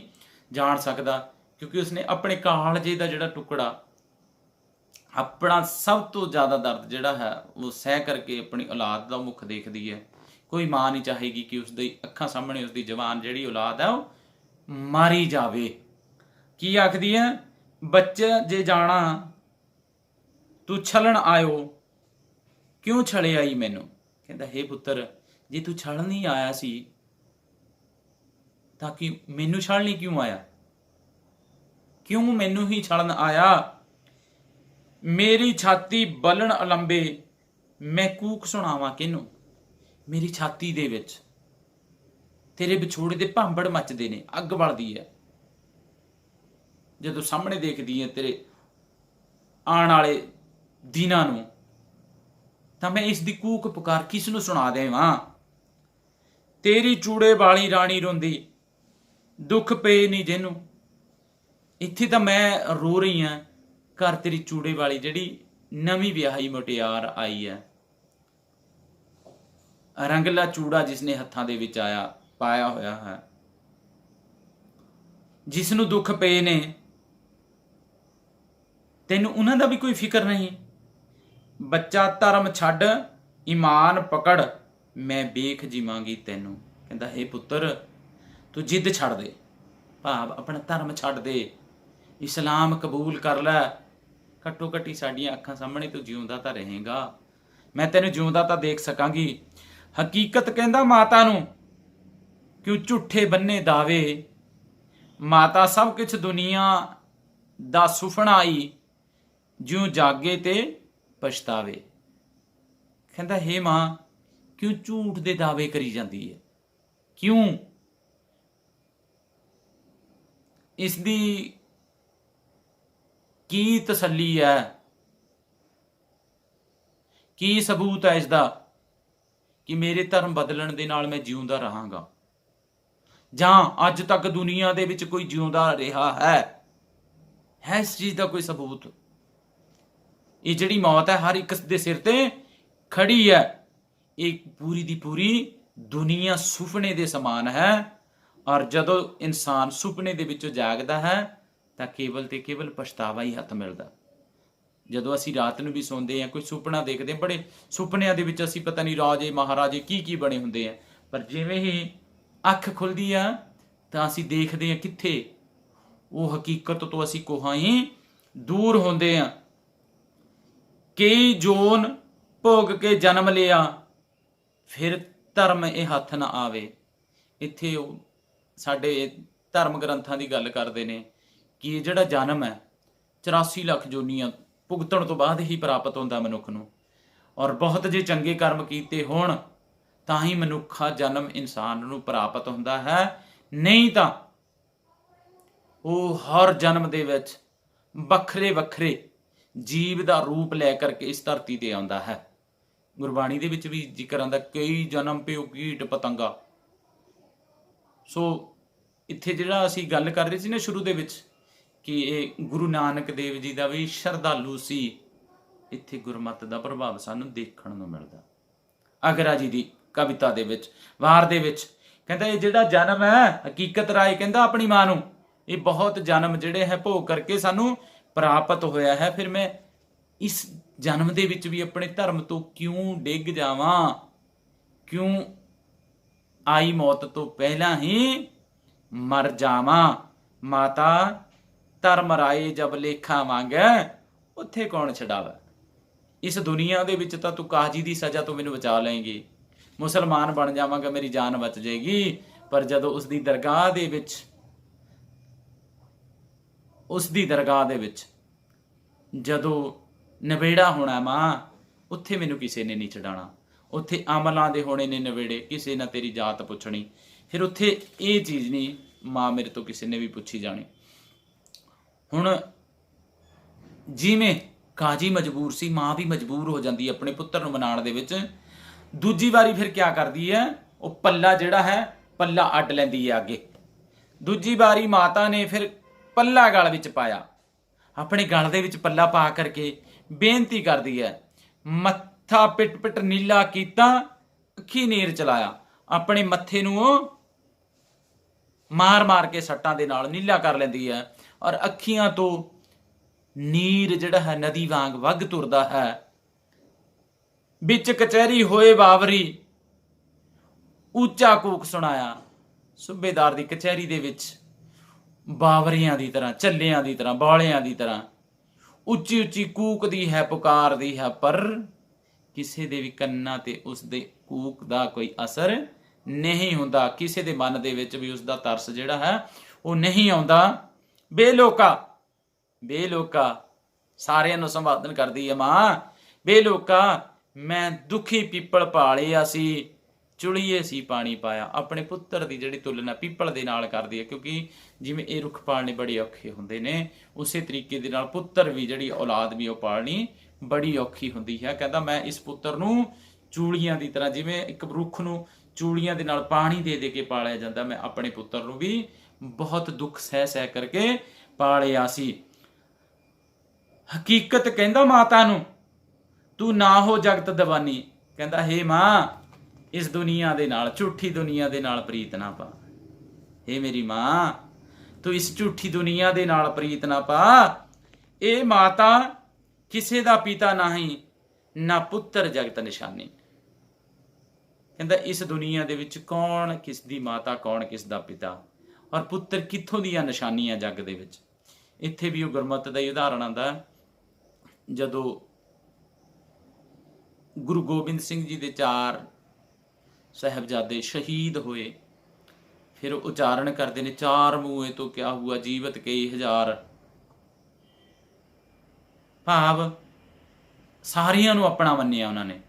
जान सकदा, क्योंकि उसने अपने कालजे दा जिहड़ा टुकड़ा, अपना सब तो ज़्यादा दर्द जिहड़ा है वो सह करके अपनी औलाद दा मुख देखदी है। कोई मां नहीं चाहेगी कि उसदी अखां सामने उसदी जवान जिहड़ी औलाद है वो मारी जावे। की आखदी है? बच्चे जे जाना तू छलन आयो, क्यों छले आई मैनू। कहता हे पुत्र जे तू छलन नहीं आया सी तां कि मैनू छलनी क्यों आया? क्यों मैनू ही छलन आया? मेरी छाती बलन अलंबे, मैं कूक सुनावा किनू। मेरी छाती दे विच तेरे विछोड़े दे भांबड़ मचदे ने, अग बलदी है जदों सामने देखदी है तेरे आने वाले दिनां नूं, तां मैं इस दी कूक पुकार किस नूं सुना देवां। तेरी चूड़े वाली राणी रोंदी, दुख पे नहीं जिन्नू। इत्थे तां मैं रो रही हां, घर तेरी चूड़े वाली जिहड़ी नवीं विआही मुटियार आई है, रंगला चूड़ा जिसने हत्थां दे विच आया पाया होया है, जिसनू दुख पे ने, तैनू उन्हां दा भी कोई फिक्र नहीं। बच्चा धर्म छड्ड ईमान पकड़, मैं बेख जीवांगी तैनू। कहंदा हे पुत्र तू जिद छड्ड दे, भाव अपना धर्म छड्ड दे, इस्लाम कबूल कर लै। घट्टो घट्टी साडियां अखां सामने तू जिउंदा तां रहेगा, मैं तैनू जिउंदा तां देख सकांगी। हकीकत कहंदा माता नूं क्यों झूठे बन्ने दावे, माता सब कुछ दुनिया दा सुफना आई, ज्यों जागे ते पछतावे। कहंदा हे मां क्यों झूठ दे दावे करी जाती है? क्यों? इसदी की तसल्ली है? की सबूत है इसदा कि मेरे धर्म बदलण दे नाल मैं जिउंदा रहांगा, जां अज तक दुनिया दे विच कोई जिउंदा रहा है इस चीज़ का कोई सबूत? ये जिहड़ी मौत है हर एक दे सिर ते खड़ी है, एक पूरी दी पूरी दुनिया सुपने दे समान है। और जदों इंसान सुपने दे विचों जागदा है तां केवल ते केवल पछतावा ही हथ मिलदा। ਜਦੋਂ ਅਸੀਂ ਰਾਤ ਨੂੰ ਵੀ ਸੌਂਦੇ ਹਾਂ ਕੋਈ ਸੁਪਨਾ ਦੇਖਦੇ ਹਾਂ, ਬੜੇ ਸੁਪਨਿਆਂ ਦੇ ਵਿੱਚ ਅਸੀਂ ਪਤਾ ਨਹੀਂ ਰਾਜੇ ਮਹਾਰਾਜੇ ਕੀ ਬਣੇ ਹੁੰਦੇ ਆ, ਪਰ ਜਿਵੇਂ ਹੀ ਅੱਖ ਖੁੱਲਦੀ ਆ ਤਾਂ ਅਸੀਂ ਦੇਖਦੇ ਹਾਂ ਕਿੱਥੇ ਉਹ ਹਕੀਕਤ ਤੋਂ ਅਸੀਂ ਕੋਹਾਂ ਹੀ ਦੂਰ ਹੁੰਦੇ ਹਾਂ। ਕਈ ਜੋਨ ਭੋਗ ਕੇ ਜਨਮ ਲਿਆ, ਫਿਰ ਧਰਮ ਇਹ ਹੱਥ ਨਾ ਆਵੇ। ਇੱਥੇ ਉਹ ਸਾਡੇ ਧਰਮ ਗ੍ਰੰਥਾਂ ਦੀ ਗੱਲ ਕਰਦੇ ਨੇ ਕਿ ਇਹ ਜਿਹੜਾ ਜਨਮ ਹੈ 84 ਲੱਖ ਜੋਨੀਆਂ ਭੁਗਤਣ ਤੋਂ ਬਾਅਦ ਹੀ ਪ੍ਰਾਪਤ ਹੁੰਦਾ ਮਨੁੱਖ ਨੂੰ। ਔਰ ਬਹੁਤ ਜੇ ਚੰਗੇ ਕਰਮ ਕੀਤੇ ਹੋਣ ਤਾਂ ਹੀ ਮਨੁੱਖਾ ਜਨਮ ਇਨਸਾਨ ਨੂੰ ਪ੍ਰਾਪਤ ਹੁੰਦਾ ਹੈ, ਨਹੀਂ ਤਾਂ ਉਹ ਹਰ ਜਨਮ ਦੇ ਵਿੱਚ ਵੱਖਰੇ ਵੱਖਰੇ ਜੀਵ ਦਾ ਰੂਪ ਲੈ ਕਰਕੇ ਇਸ ਧਰਤੀ ਤੇ ਆਉਂਦਾ ਹੈ। ਗੁਰਬਾਣੀ ਦੇ ਵਿੱਚ ਵੀ ਜ਼ਿਕਰ ਆਉਂਦਾ ਕਈ ਜਨਮ ਪਿਓ ਕੀਟ ਪਤੰਗਾ। ਸੋ ਇੱਥੇ ਜਿਹੜਾ ਅਸੀਂ ਗੱਲ ਕਰ ਰਹੇ ਸੀ ਨਾ ਸ਼ੁਰੂ ਦੇ ਵਿੱਚ ਕਿ ਇਹ ਗੁਰੂ ਨਾਨਕ ਦੇਵ ਜੀ ਦਾ ਵੀ ਸ਼ਰਧਾਲੂ ਸੀ, ਇੱਥੇ ਗੁਰਮਤਿ ਦਾ ਪ੍ਰਭਾਵ ਸਾਨੂੰ ਦੇਖਣ ਨੂੰ ਮਿਲਦਾ। ਅਗਰਾ ਜੀ ਦੀ ਕਵਿਤਾ ਦੇ ਵਿੱਚ, ਵਾਰ ਦੇ ਵਿੱਚ ਕਹਿੰਦਾ ਇਹ ਜਿਹੜਾ ਜਨਮ ਹੈ ਹਕੀਕਤ ਰਾਏ, ਕਹਿੰਦਾ ਆਪਣੀ ਮਾਂ ਨੂੰ ਇਹ ਬਹੁਤ ਜਨਮ ਜਿਹੜੇ ਹੈ ਭੋਗ ਕਰਕੇ ਸਾਨੂੰ ਪ੍ਰਾਪਤ ਹੋਇਆ ਹੈ, ਫਿਰ ਮੈਂ ਇਸ ਜਨਮ ਦੇ ਵਿੱਚ ਵੀ ਆਪਣੇ ਧਰਮ ਤੋਂ ਕਿਉਂ ਡਿੱਗ ਜਾਵਾਂ, ਕਿਉਂ ਆਈ ਮੌਤ ਤੋਂ ਪਹਿਲਾਂ ਹੀ ਮਰ ਜਾਵਾਂ। ਮਾਤਾ ਧਰਮ ਰਾਏ ਜਬ ਲੇਖਾ ਮੰਗੈ, ਉੱਥੇ ਕੌਣ ਛਡਾਵੇ। ਇਸ ਦੁਨੀਆ ਦੇ ਵਿੱਚ ਤਾਂ ਤੂੰ ਕਾਜੀ ਦੀ ਸਜ਼ਾ ਤੋਂ ਮੈਨੂੰ ਬਚਾ ਲਏਂਗੀ, ਮੁਸਲਮਾਨ ਬਣ ਜਾਵਾਂਗਾ, ਮੇਰੀ ਜਾਨ ਬਚ ਜਾਏਗੀ, ਪਰ ਜਦੋਂ ਉਸ ਦੀ ਦਰਗਾਹ ਦੇ ਵਿੱਚ ਜਦੋਂ ਨਵੇੜਾ ਹੋਣਾ ਮਾਂ, ਉੱਥੇ ਮੈਨੂੰ ਕਿਸੇ ਨੇ ਨਹੀਂ ਛਡਾਣਾ। ਉੱਥੇ ਅਮਲਾਂ ਦੇ ਹੋਣੇ ਨੇ ਨਵੇੜੇ, ਕਿਸੇ ਨਾ ਤੇਰੀ ਜਾਤ ਪੁੱਛਣੀ। ਫਿਰ ਉੱਥੇ ਇਹ ਚੀਜ਼ ਨਹੀਂ ਮਾਂ ਮੇਰੇ ਤੋਂ ਕਿਸੇ ਨੇ ਵੀ ਪੁੱਛੀ ਜਾਣੀ। ਹੁਣ ਜਿਵੇਂ ਕਾਜੀ ਮਜਬੂਰ ਸੀ, ਮਾਂ ਵੀ ਮਜਬੂਰ ਹੋ ਜਾਂਦੀ ਹੈ ਆਪਣੇ ਪੁੱਤਰ ਨੂੰ ਮਨਾਉਣ ਦੇ ਵਿੱਚ। ਦੂਜੀ ਵਾਰੀ ਫਿਰ ਕਿਆ ਕਰਦੀ ਹੈ, ਉਹ ਪੱਲਾ ਜਿਹੜਾ ਹੈ ਪੱਲਾ ਅੱਡ ਲੈਂਦੀ ਹੈ ਅੱਗੇ। ਦੂਜੀ ਵਾਰੀ ਮਾਤਾ ਨੇ ਫਿਰ ਪੱਲਾ ਗਲ ਵਿੱਚ ਪਾਇਆ, ਆਪਣੇ ਗਲ ਦੇ ਵਿੱਚ ਪੱਲਾ ਪਾ ਕਰਕੇ ਬੇਨਤੀ ਕਰਦੀ ਹੈ, ਮੱਥਾ ਪਿੱਟ ਪਿੱਟ ਨੀਲਾ ਕੀਤਾ, ਅੱਖੀ ਨੀਰ ਚਲਾਇਆ। ਆਪਣੇ ਮੱਥੇ ਨੂੰ ਉਹ ਮਾਰ ਮਾਰ ਕੇ ਸੱਟਾਂ ਦੇ ਨਾਲ ਨੀਲਾ ਕਰ ਲੈਂਦੀ ਹੈ, ਔਰ ਅੱਖੀਆਂ ਤੋਂ ਨੀਰ ਜਿਹੜਾ ਹੈ ਨਦੀ ਵਾਂਗ ਵਗ ਤੁਰਦਾ ਹੈ। ਵਿੱਚ ਕਚਹਿਰੀ ਹੋਏ ਬਾਵਰੀ, ਉੱਚਾ ਕੂਕ ਸੁਣਾਇਆ। ਸੂਬੇਦਾਰ ਦੀ ਕਚਹਿਰੀ ਦੇ ਵਿੱਚ ਬਾਵਰੀਆਂ ਦੀ ਤਰ੍ਹਾਂ, ਝੱਲਿਆਂ ਦੀ ਤਰ੍ਹਾਂ, ਬੌਲਿਆਂ ਦੀ ਤਰ੍ਹਾਂ ਉੱਚੀ ਉੱਚੀ ਕੂਕਦੀ ਹੈ, ਪੁਕਾਰਦੀ ਹੈ, ਪਰ ਕਿਸੇ ਦੇ ਵੀ ਕੰਨਾਂ ਤੇ ਉਸ ਦੇ ਕੂਕ ਦਾ ਕੋਈ ਅਸਰ ਨਹੀਂ ਹੁੰਦਾ। ਕਿਸੇ ਦੇ ਮਨ ਦੇ ਵਿੱਚ ਵੀ ਉਸ ਦਾ ਤਰਸ ਜਿਹੜਾ ਹੈ ਉਹ ਨਹੀਂ ਆਉਂਦਾ। ਬੇਲੋਕਾ ਸਾਰਿਆਂ ਨੂੰ ਸੰਬੋਧਨ ਕਰਦੀ ਹੈ ਮਾਂ। ਬੇਲੋਕਾ ਮੈਂ ਦੁਖੀ ਪੀਪਲ ਪਾਲਿਆ ਸੀ, ਚੁਲੀਏ ਸੀ ਪਾਣੀ ਪਾਇਆ। ਆਪਣੇ ਪੁੱਤਰ ਦੀ ਜਿਹੜੀ ਤੁਲਨਾ ਪੀਪਲ ਦੇ ਨਾਲ ਕਰਦੀ ਹੈ, ਕਿਉਂਕਿ ਜਿਵੇਂ ਇਹ ਰੁੱਖ ਪਾਲਣੇ ਬੜੇ ਔਖੇ ਹੁੰਦੇ ਨੇ, ਉਸੇ ਤਰੀਕੇ ਦੇ ਨਾਲ ਪੁੱਤਰ ਵੀ, ਜਿਹੜੀ ਔਲਾਦ ਵੀ ਉਹ ਪਾਲਣੀ ਬੜੀ ਔਖੀ ਹੁੰਦੀ ਹੈ। ਕਹਿੰਦਾ ਮੈਂ ਇਸ ਪੁੱਤਰ ਨੂੰ ਚੂੜੀਆਂ ਦੀ ਤਰ੍ਹਾਂ, ਜਿਵੇਂ ਇੱਕ ਰੁੱਖ ਨੂੰ ਚੂੜੀਆਂ ਦੇ ਨਾਲ ਪਾਣੀ ਦੇ ਦੇ ਕੇ ਪਾਲਿਆ ਜਾਂਦਾ, ਮੈਂ ਆਪਣੇ ਪੁੱਤਰ ਨੂੰ ਵੀ ਬਹੁਤ ਦੁੱਖ ਸਹਿ ਕਰਕੇ ਪਾਲਿਆ ਸੀ। ਹਕੀਕਤ ਕਹਿੰਦਾ ਮਾਤਾ ਨੂੰ, ਤੂੰ ਨਾ ਹੋ ਜਗਤ ਦੀਵਾਨੀ। ਕਹਿੰਦਾ ਹੇ ਮਾਂ, ਇਸ ਦੁਨੀਆ ਦੇ ਨਾਲ, ਝੂਠੀ ਦੁਨੀਆ ਦੇ ਨਾਲ ਪ੍ਰੀਤ ਨਾ ਪਾ। ਹੇ ਮੇਰੀ ਮਾਂ, ਤੂੰ ਇਸ ਝੂਠੀ ਦੁਨੀਆ ਦੇ ਨਾਲ ਪ੍ਰੀਤ ਨਾ ਪਾ। ਇਹ ਮਾਤਾ ਕਿਸੇ ਦਾ ਪਿਤਾ ਨਹੀਂ, ਨਾ ਪੁੱਤਰ ਜਗਤ ਨਿਸ਼ਾਨੀ। ਕਹਿੰਦਾ ਇਸ ਦੁਨੀਆ ਦੇ ਵਿੱਚ ਕੌਣ ਕਿਸ ਦੀ ਮਾਤਾ, ਕੌਣ ਕਿਸ ਦਾ ਪਿਤਾ, ਔਰ ਪੁੱਤਰ ਕਿੱਥੋਂ ਦੀਆਂ ਨਿਸ਼ਾਨੀਆਂ ਜੱਗ ਦੇ ਵਿੱਚ। ਇੱਥੇ ਵੀ ਉਹ ਗੁਰਮਤਿ ਦਾ ਹੀ ਉਦਾਹਰਣ ਆਉਂਦਾ। ਜਦੋਂ ਗੁਰੂ ਗੋਬਿੰਦ ਸਿੰਘ ਜੀ ਦੇ 4 ਸਾਹਿਬਜ਼ਾਦੇ ਸ਼ਹੀਦ ਹੋਏ, ਫਿਰ ਉਚਾਰਨ ਕਰਦੇ ਨੇ, 4 ਮੂਏ ਤੋਂ ਕਿਆ ਹੁਆ ਜੀਵਤ ਕਈ ਹਜ਼ਾਰ। ਭਾਵ ਸਾਰਿਆਂ ਨੂੰ ਆਪਣਾ ਮੰਨਿਆ ਉਹਨਾਂ ਨੇ,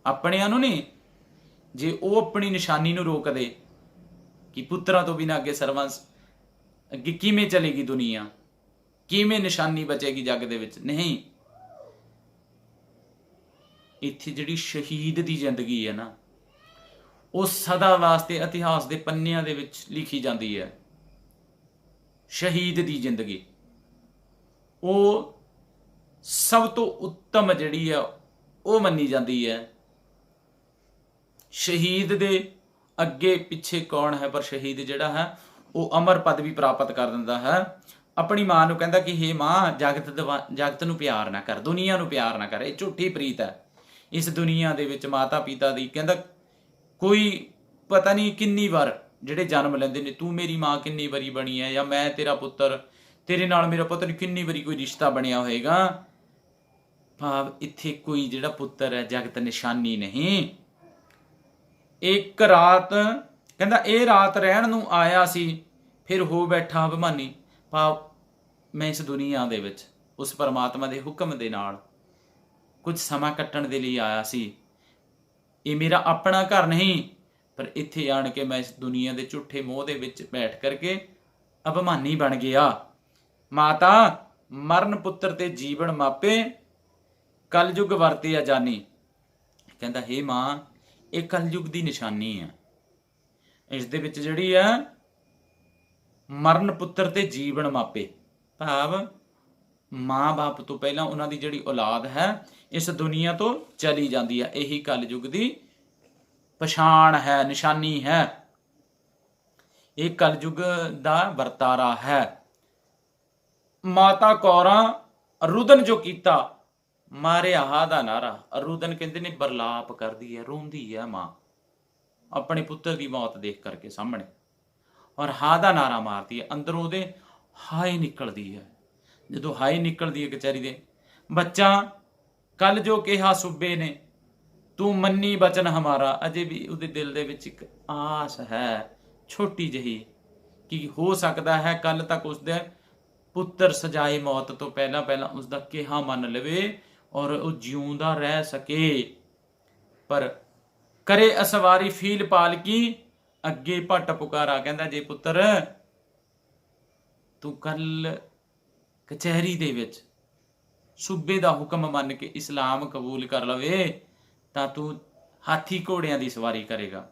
ਆਪਣਿਆਂ ਨੂੰ ਨਹੀਂ। ਜੇ ਉਹ ਆਪਣੀ ਨਿਸ਼ਾਨੀ ਨੂੰ ਰੋਕਦੇ ਕਿ ਪੁੱਤਰਾਂ ਤੋਂ ਬਿਨਾਂ ਅੱਗੇ ਸਰਵੰਸ, ਅੱਗੇ ਕਿਵੇਂ ਚਲੇਗੀ ਦੁਨੀਆ, ਕਿਵੇਂ ਨਿਸ਼ਾਨੀ ਬਚੇਗੀ ਜੱਗ ਦੇ ਵਿੱਚ, ਨਹੀਂ। ਇੱਥੇ ਜਿਹੜੀ ਸ਼ਹੀਦ ਦੀ ਜ਼ਿੰਦਗੀ ਹੈ ਨਾ, ਉਹ ਸਦਾ ਵਾਸਤੇ ਇਤਿਹਾਸ ਦੇ ਪੰਨਿਆਂ ਦੇ ਵਿੱਚ ਲਿਖੀ ਜਾਂਦੀ ਹੈ। ਸ਼ਹੀਦ ਦੀ ਜ਼ਿੰਦਗੀ ਉਹ ਸਭ ਤੋਂ ਉੱਤਮ ਜਿਹੜੀ ਹੈ ਉਹ ਮੰਨੀ ਜਾਂਦੀ ਹੈ। ਸ਼ਹੀਦ ਦੇ ਅੱਗੇ ਪਿੱਛੇ ਕੌਣ ਹੈ, ਪਰ ਸ਼ਹੀਦ ਜਿਹੜਾ ਹੈ ਉਹ ਅਮਰ ਪਦਵੀ ਪ੍ਰਾਪਤ ਕਰ ਦਿੰਦਾ ਹੈ। ਆਪਣੀ ਮਾਂ ਨੂੰ ਕਹਿੰਦਾ ਕਿ ਹੇ ਮਾਂ, ਜਗਤ ਨੂੰ ਪਿਆਰ ਨਾ ਕਰ, ਦੁਨੀਆ ਨੂੰ ਪਿਆਰ ਨਾ ਕਰ, ਇਹ ਝੂਠੀ ਪ੍ਰੀਤ ਹੈ। ਇਸ ਦੁਨੀਆ ਦੇ ਵਿੱਚ ਮਾਤਾ ਪਿਤਾ ਦੀ, ਕਹਿੰਦਾ ਕੋਈ ਪਤਾ ਨਹੀਂ ਕਿੰਨੀ ਵਾਰ ਜਿਹੜੇ ਜਨਮ ਲੈਂਦੇ ਨੇ, ਤੂੰ ਮੇਰੀ ਮਾਂ ਕਿੰਨੀ ਵਾਰੀ ਬਣੀ ਹੈ, ਜਾਂ ਮੈਂ ਤੇਰਾ ਪੁੱਤਰ, ਤੇਰੇ ਨਾਲ ਮੇਰਾ ਪਤਾ ਨਹੀਂ ਕਿੰਨੀ ਵਾਰੀ ਕੋਈ ਰਿਸ਼ਤਾ ਬਣਿਆ ਹੋਏਗਾ, ਭਾਵ ਇੱਥੇ ਕੋਈ ਜਿਹੜਾ ਪੁੱਤਰ ਹੈ ਜਗਤ ਨਿਸ਼ਾਨੀ ਨਹੀਂ। ਇੱਕ ਰਾਤ ਕਹਿੰਦਾ ਇਹ ਰਾਤ ਰਹਿਣ ਨੂੰ ਆਇਆ ਸੀ, ਫਿਰ ਹੋ ਬੈਠਾ ਅਭਿਮਾਨੀ। ਭਾਵ ਮੈਂ ਇਸ ਦੁਨੀਆ ਦੇ ਵਿੱਚ ਉਸ ਪਰਮਾਤਮਾ ਦੇ ਹੁਕਮ ਦੇ ਨਾਲ ਕੁਝ ਸਮਾਂ ਕੱਟਣ ਦੇ ਲਈ ਆਇਆ ਸੀ। ਇਹ ਮੇਰਾ ਆਪਣਾ ਘਰ ਨਹੀਂ, ਪਰ ਇੱਥੇ ਆਣ ਕੇ ਮੈਂ ਇਸ ਦੁਨੀਆ ਦੇ ਝੂਠੇ ਮੋਹ ਦੇ ਵਿੱਚ ਬੈਠ ਕਰਕੇ ਅਭਿਮਾਨੀ ਬਣ ਗਿਆ। ਮਾਤਾ ਮਰਨ ਪੁੱਤਰ ਤੇ ਜੀਵਨ ਮਾਪੇ, ਕਲਯੁਗ ਵਰਤੇ ਅਜਾਨੀ। ਕਹਿੰਦਾ ਹੇ ਮਾਂ, ਇਹ ਕਲਯੁਗ ਦੀ ਨਿਸ਼ਾਨੀ ਹੈ। ਇਸ ਦੇ ਵਿੱਚ ਜਿਹੜੀ ਹੈ ਮਰਨ ਪੁੱਤਰ ਤੇ ਜੀਵਨ ਮਾਪੇ, ਭਾਵ ਮਾਂ ਬਾਪ ਤੋਂ ਪਹਿਲਾਂ ਉਹਨਾਂ ਦੀ ਜਿਹੜੀ ਔਲਾਦ ਹੈ ਇਸ ਦੁਨੀਆ ਤੋਂ ਚਲੀ ਜਾਂਦੀ ਹੈ। ਇਹੀ ਕਲਯੁਗ ਦੀ ਪਛਾਣ ਹੈ, ਨਿਸ਼ਾਨੀ ਹੈ। ਇਹ ਕਲਯੁਗ ਦਾ ਵਰਤਾਰਾ ਹੈ। ਮਾਤਾ ਕੌਰਾਂ ਰੁਦਨ ਜੋ ਕੀਤਾ, ਮਾਰਿਆ ਹਾ ਦਾ ਨਾਰਾ। ਰੁਦਨ ਕਹਿੰਦੇ ਨੇ ਬਰਲਾਪ ਕਰਦੀ ਹੈ, ਰੋਂਦੀ ਹੈ ਮਾਂ ਆਪਣੇ ਪੁੱਤਰ ਦੀ ਮੌਤ ਦੇਖ ਕਰਕੇ ਸਾਹਮਣੇ, ਔਰ ਹਾ ਦਾ ਨਾਰਾ ਮਾਰਦੀ ਹੈ। ਅੰਦਰੋਂ ਉਹਦੇ ਹਾਏ ਨਿਕਲਦੀ ਹੈ। ਜਦੋਂ ਹਾਏ ਨਿਕਲਦੀ ਹੈ ਕਚਹਿਰੀ ਦੇ, ਬੱਚਾ ਕੱਲ ਜੋ ਕਿਹਾ ਸੂਬੇ ਨੇ, ਤੂੰ ਮੰਨੀ ਬਚਨ ਹਮਾਰਾ। ਅਜੇ ਵੀ ਉਹਦੇ ਦਿਲ ਦੇ ਵਿੱਚ ਇੱਕ ਆਸ ਹੈ ਛੋਟੀ ਜਿਹੀ, ਕਿ ਹੋ ਸਕਦਾ ਹੈ ਕੱਲ ਤੱਕ ਉਸਦੇ ਪੁੱਤਰ ਸਜਾਏ ਮੌਤ ਤੋਂ ਪਹਿਲਾਂ ਪਹਿਲਾਂ ਉਸਦਾ ਕਿਹਾ ਮੰਨ ਲਵੇ ਔਰ ਉਹ ਜਿਉਂਦਾ ਰਹਿ ਸਕੇ। ਪਰ ਕਰੇ ਅਸਵਾਰੀ ਫੀਲ ਪਾਲਕੀ, ਅੱਗੇ ਭੱਟ ਪੁਕਾਰਾ। ਕਹਿੰਦਾ ਜੇ ਪੁੱਤਰ ਤੂੰ ਕੱਲ ਕਚਹਿਰੀ ਦੇ ਵਿੱਚ ਸੂਬੇ ਦਾ ਹੁਕਮ ਮੰਨ ਕੇ ਇਸਲਾਮ ਕਬੂਲ ਕਰ ਲਵੇ ਤਾਂ ਤੂੰ ਹਾਥੀ ਘੋੜਿਆਂ ਦੀ ਸਵਾਰੀ ਕਰੇਗਾ,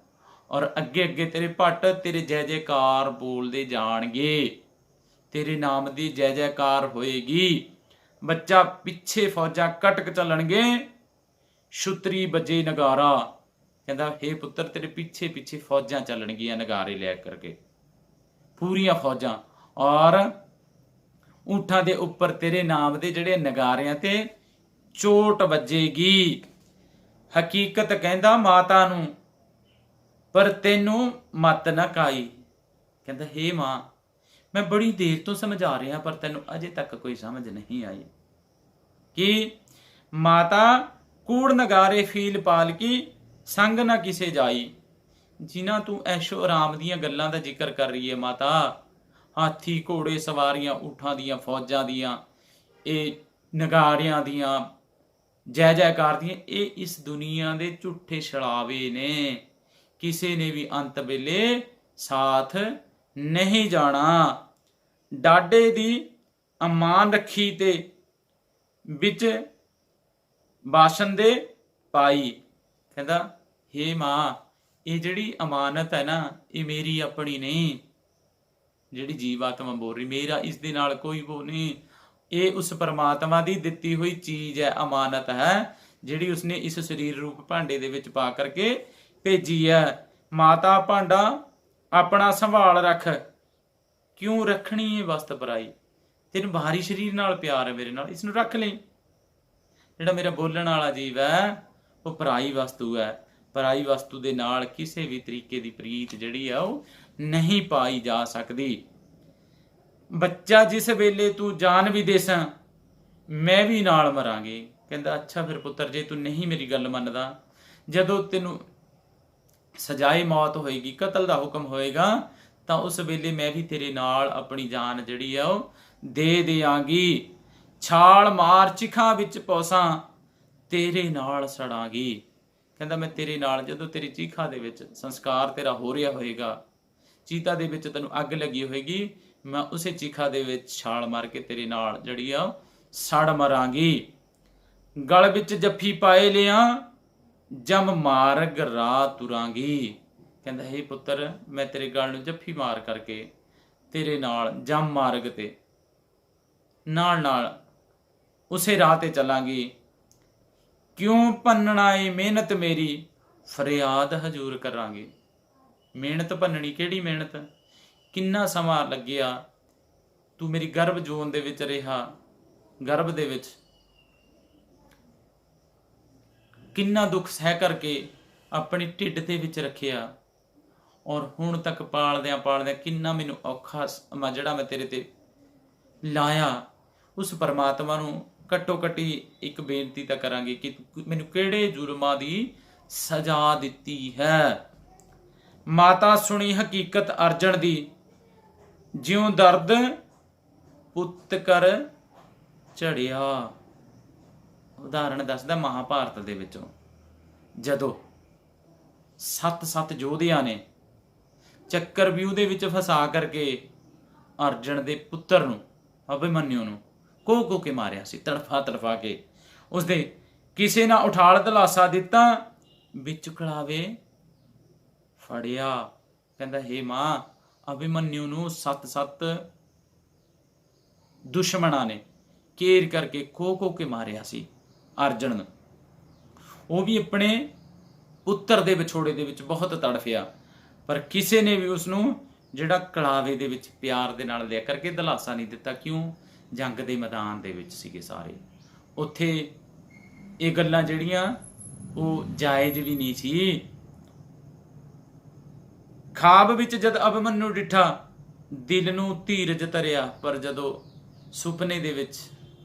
ਔਰ ਅੱਗੇ ਅੱਗੇ ਤੇਰੇ ਭੱਟ ਤੇਰੇ ਜੈ ਜੈਕਾਰ ਬੋਲਦੇ ਜਾਣਗੇ, ਤੇਰੇ ਨਾਮ ਦੀ ਜੈ ਜੈਕਾਰ ਹੋਏਗੀ। ਬੱਚਾ ਪਿੱਛੇ ਫੌਜਾਂ ਕਟਕ ਚੱਲਣਗੇ, ਛੁਤਰੀ ਵੱਜੇ ਨਗਾਰਾ। ਕਹਿੰਦਾ ਹੇ ਪੁੱਤਰ, ਤੇਰੇ ਪਿੱਛੇ ਪਿੱਛੇ ਫੌਜਾਂ ਚੱਲਣਗੀਆਂ ਨਗਾਰੇ ਲੈ ਕਰਕੇ, ਪੂਰੀਆਂ ਫੌਜਾਂ, ਔਰ ਊਠਾਂ ਦੇ ਉੱਪਰ ਤੇਰੇ ਨਾਮ ਦੇ ਜਿਹੜੇ ਨਗਾਰਿਆਂ ਤੇ ਚੋਟ ਵੱਜੇਗੀ। ਹਕੀਕਤ ਕਹਿੰਦਾ ਮਾਤਾ ਨੂੰ, ਪਰ ਤੈਨੂੰ ਮਤ ਨਾ ਕਾਈ। ਕਹਿੰਦਾ ਹੇ ਮਾਂ, ਮੈਂ ਬੜੀ ਦੇਰ ਤੋਂ ਸਮਝਾ ਰਿਹਾ, ਪਰ ਤੈਨੂੰ ਅਜੇ ਤੱਕ ਕੋਈ ਸਮਝ ਨਹੀਂ ਆਈ ਕਿ ਮਾਤਾ ਕੂੜ ਨਗਾਰੇ ਫੀਲ ਪਾਲਕੀ, ਸੰਗ ਨਾ ਕਿਸੇ ਜਾਈ। ਜਿਨ੍ਹਾਂ ਤੂੰ ਐਸ਼ੋ ਆਰਾਮ ਦੀਆਂ ਗੱਲਾਂ ਦਾ ਜ਼ਿਕਰ ਕਰ ਰਹੀ ਹੈ ਮਾਤਾ, ਹਾਥੀ ਘੋੜੇ ਸਵਾਰੀਆਂ, ਊਠਾਂ ਦੀਆਂ, ਫੌਜਾਂ ਦੀਆਂ, ਇਹ ਨਗਾਰਿਆਂ ਦੀਆਂ, ਜੈ ਜੈਕਾਰ ਦੀਆਂ, ਇਹ ਇਸ ਦੁਨੀਆ ਦੇ ਝੂਠੇ ਛਲਾਵੇ ਨੇ। ਕਿਸੇ ਨੇ ਵੀ ਅੰਤ ਵੇਲੇ ਸਾਥ ਨਹੀਂ ਜਾਣਾ। ਡਾਡੇ ਦੀ ਅਮਾਨ ਰੱਖੀ ਤੇ ਵਿੱਚ ਬਾਸ਼ਨ ਦੇ ਪਾਈ। ਕਹਿੰਦਾ ਹੇ ਮਾਂ, ਇਹ ਜਿਹੜੀ ਅਮਾਨਤ ਹੈ ਨਾ, ਇਹ ਮੇਰੀ ਆਪਣੀ ਨਹੀਂ। ਜਿਹੜੀ ਜੀਵਾਤਮਾ ਬੋਲ ਰਹੀ, ਮੇਰਾ ਇਸ ਦੇ ਨਾਲ ਕੋਈ ਉਹ ਨਹੀਂ। ਇਹ ਉਸ ਪਰਮਾਤਮਾ ਦੀ ਦਿੱਤੀ ਹੋਈ ਚੀਜ਼ ਹੈ, ਅਮਾਨਤ ਹੈ, ਜਿਹੜੀ ਉਸਨੇ ਇਸ ਸਰੀਰ ਰੂਪ ਭਾਂਡੇ ਦੇ ਵਿੱਚ ਪਾ ਕਰਕੇ ਭੇਜੀ ਹੈ। ਮਾਤਾ ਭਾਂਡਾ ਆਪਣਾ ਸੰਭਾਲ ਰੱਖ, ਕਿਉਂ ਰੱਖਣੀ ਹੈ ਵਸਤ ਪਰਾਈ। ਤੈਨੂੰ ਬਾਹਰੀ ਸਰੀਰ ਨਾਲ ਪਿਆਰ ਹੈ ਮੇਰੇ ਨਾਲ, ਇਸ ਨੂੰ ਰੱਖ ਲਈ। ਜਿਹੜਾ ਮੇਰਾ ਬੋਲਣ ਵਾਲਾ ਜੀਵ ਹੈ ਉਹ ਪਰਾਈ ਵਸਤੂ ਹੈ। ਪਰਾਈ ਵਸਤੂ ਦੇ ਨਾਲ ਕਿਸੇ ਵੀ ਤਰੀਕੇ ਦੀ ਪ੍ਰੀਤ ਜਿਹੜੀ ਆ ਉਹ ਨਹੀਂ ਪਾਈ ਜਾ ਸਕਦੀ। ਬੱਚਾ ਜਿਸ ਵੇਲੇ ਤੂੰ ਜਾਨ ਵੀ ਦੇਸਾਂ, ਮੈਂ ਵੀ ਨਾਲ ਮਰਾਂਗੇ। ਕਹਿੰਦਾ ਅੱਛਾ ਫਿਰ ਪੁੱਤਰ, ਜੇ ਤੂੰ ਨਹੀਂ ਮੇਰੀ ਗੱਲ ਮੰਨਦਾ, ਜਦੋਂ ਤੈਨੂੰ ਸਜਾਏ ਮੌਤ ਹੋਏਗੀ, ਕਤਲ ਦਾ ਹੁਕਮ ਹੋਏਗਾ, ਤਾਂ ਉਸ ਵੇਲੇ ਮੈਂ ਵੀ ਤੇਰੇ ਨਾਲ ਆਪਣੀ ਜਾਨ ਜਿਹੜੀ ਆ ਉਹ ਦੇ ਦਿਆਂਗੀ। ਛਾਲ ਮਾਰ ਚਿਖਾਂ ਵਿੱਚ ਪੌਸਾਂ, ਤੇਰੇ ਨਾਲ ਸੜਾਂਗੀ। ਕਹਿੰਦਾ ਮੈਂ ਤੇਰੇ ਨਾਲ, ਜਦੋਂ ਤੇਰੀ ਚੀਖਾ ਦੇ ਵਿੱਚ ਸੰਸਕਾਰ ਤੇਰਾ ਹੋ ਰਿਹਾ ਹੋਏਗਾ, ਚੀਤਾ ਦੇ ਵਿੱਚ ਤੈਨੂੰ ਅੱਗ ਲੱਗੀ ਹੋਏਗੀ, ਮੈਂ ਉਸੇ ਚੀਖਾ ਦੇ ਵਿੱਚ ਛਾਲ ਮਾਰ ਕੇ ਤੇਰੇ ਨਾਲ ਜਿਹੜੀ ਆ ਸੜ ਮਰਾਂਗੀ। ਗਲ ਵਿੱਚ ਜੱਫੀ ਪਾਏ ਲਿਆ, ਜਮ ਮਾਰਗ ਰਾਹ ਤੁਰਾਂਗੀ। ਕਹਿੰਦਾ ਹੇ ਪੁੱਤਰ, ਮੈਂ ਤੇਰੇ ਗਲ ਨੂੰ ਜੱਫੀ ਮਾਰ ਕਰਕੇ ਤੇਰੇ ਨਾਲ ਜਮ ਮਾਰਗ ਤੇ ਨਾਲ ਨਾਲ ਉਸੇ ਰਾਹ ਤੇ ਚੱਲਾਂਗੀ। ਕਿਉਂ ਭੰਨਣਾ ਏ ਮਿਹਨਤ ਮੇਰੀ, ਫਰਿਆਦ ਹਜ਼ੂਰ ਕਰਾਂਗੇ। ਮਿਹਨਤ ਭੰਨਣੀ, ਕਿਹੜੀ ਮਿਹਨਤ? ਕਿੰਨਾ ਸਮਾਂ ਲੱਗਿਆ, ਤੂੰ ਮੇਰੀ ਗਰਭ ਜੋਨ ਦੇ ਵਿੱਚ ਰਿਹਾ, ਗਰਭ ਦੇ ਵਿੱਚ ਕਿੰਨਾ ਦੁੱਖ ਸਹਿ ਕਰਕੇ ਆਪਣੀ ਢਿੱਡ ਦੇ ਵਿੱਚ ਰੱਖਿਆ, ਔਰ ਹੁਣ ਤੱਕ ਪਾਲਦਿਆਂ ਪਾਲਦਿਆਂ ਕਿੰਨਾ ਮੈਨੂੰ ਔਖਾ ਸਮਾਂ ਜਿਹੜਾ ਮੈਂ ਤੇਰੇ ਤੇ ਲਾਇਆ। ਉਸ ਪਰਮਾਤਮਾ ਨੂੰ ਘੱਟੋ ਘੱਟੀ ਇੱਕ ਬੇਨਤੀ ਤਾਂ ਕਰਾਂਗੇ ਕਿ ਮੈਨੂੰ ਕਿਹੜੇ ਜੁਰਮਾਂ ਦੀ ਸਜ਼ਾ ਦਿੱਤੀ ਹੈ। ਮਾਤਾ ਸੁਣੀ ਹਕੀਕਤ ਅਰਜਨ ਦੀ, ਜਿਉਂ ਦਰਦ ਪੁੱਤ ਕਰ ਝੜਿਆ। ਉਦਾਹਰਣ ਦੱਸਦਾ ਮਹਾਭਾਰਤ ਦੇ ਵਿੱਚੋਂ, ਜਦੋਂ 7 ਯੋਧਿਆਂ ਨੇ ਚੱਕਰਵਿਊਹ ਦੇ ਵਿੱਚ ਫਸਾ ਕਰਕੇ ਅਰਜਨ ਦੇ ਪੁੱਤਰ ਨੂੰ, ਅਭਿਮਨਿਊ ਨੂੰ ਕੋਹ ਕੇ ਮਾਰਿਆ ਸੀ, ਤੜਫਾ ਕੇ। ਉਸਦੇ ਕਿਸੇ ਨਾ ਉਠਾਲ ਦਿਲਾਸਾ ਦਿੱਤਾ, ਵਿੱਚ ਕਲਾਵੇ ਫੜਿਆ। ਕਹਿੰਦਾ ਹੇ ਮਾਂ, ਅਭਿਮਨਿਊ ਨੂੰ 7 ਦੁਸ਼ਮਣਾਂ ਨੇ ਘੇਰ ਕਰਕੇ ਕੋਹ ਕੇ ਮਾਰਿਆ ਸੀ ਅਰਜਨ ਨੂੰ। ਉਹ ਵੀ ਆਪਣੇ ਪੁੱਤਰ ਦੇ ਵਿਛੋੜੇ ਦੇ ਵਿੱਚ ਬਹੁਤ ਤੜਫਿਆ, ਪਰ ਕਿਸੇ ਨੇ ਵੀ ਉਸ ਨੂੰ ਜਿਹੜਾ ਕਲਾਵੇ ਦੇ ਵਿੱਚ ਪਿਆਰ ਦੇ ਨਾਲ ਲਿਆ ਕਰਕੇ ਦਿਲਾਸਾ ਨਹੀਂ ਦਿੱਤਾ। ਕਿਉਂ? ਜੰਗ ਦੇ ਮੈਦਾਨ ਦੇ ਵਿੱਚ ਸੀਗੇ ਸਾਰੇ, ਉੱਥੇ ਇਹ ਗੱਲਾਂ ਜਿਹੜੀਆਂ ਉਹ ਜਾਇਜ਼ ਵੀ ਨਹੀਂ ਸੀ। ਖਾਬ ਵਿੱਚ ਜਦ ਅਭਿਮਨਿਊ ਡਿਠਾ, ਦਿਲ ਨੂੰ ਧੀਰਜ ਧਰਿਆ, ਪਰ ਜਦੋਂ ਸੁਪਨੇ ਦੇ ਵਿੱਚ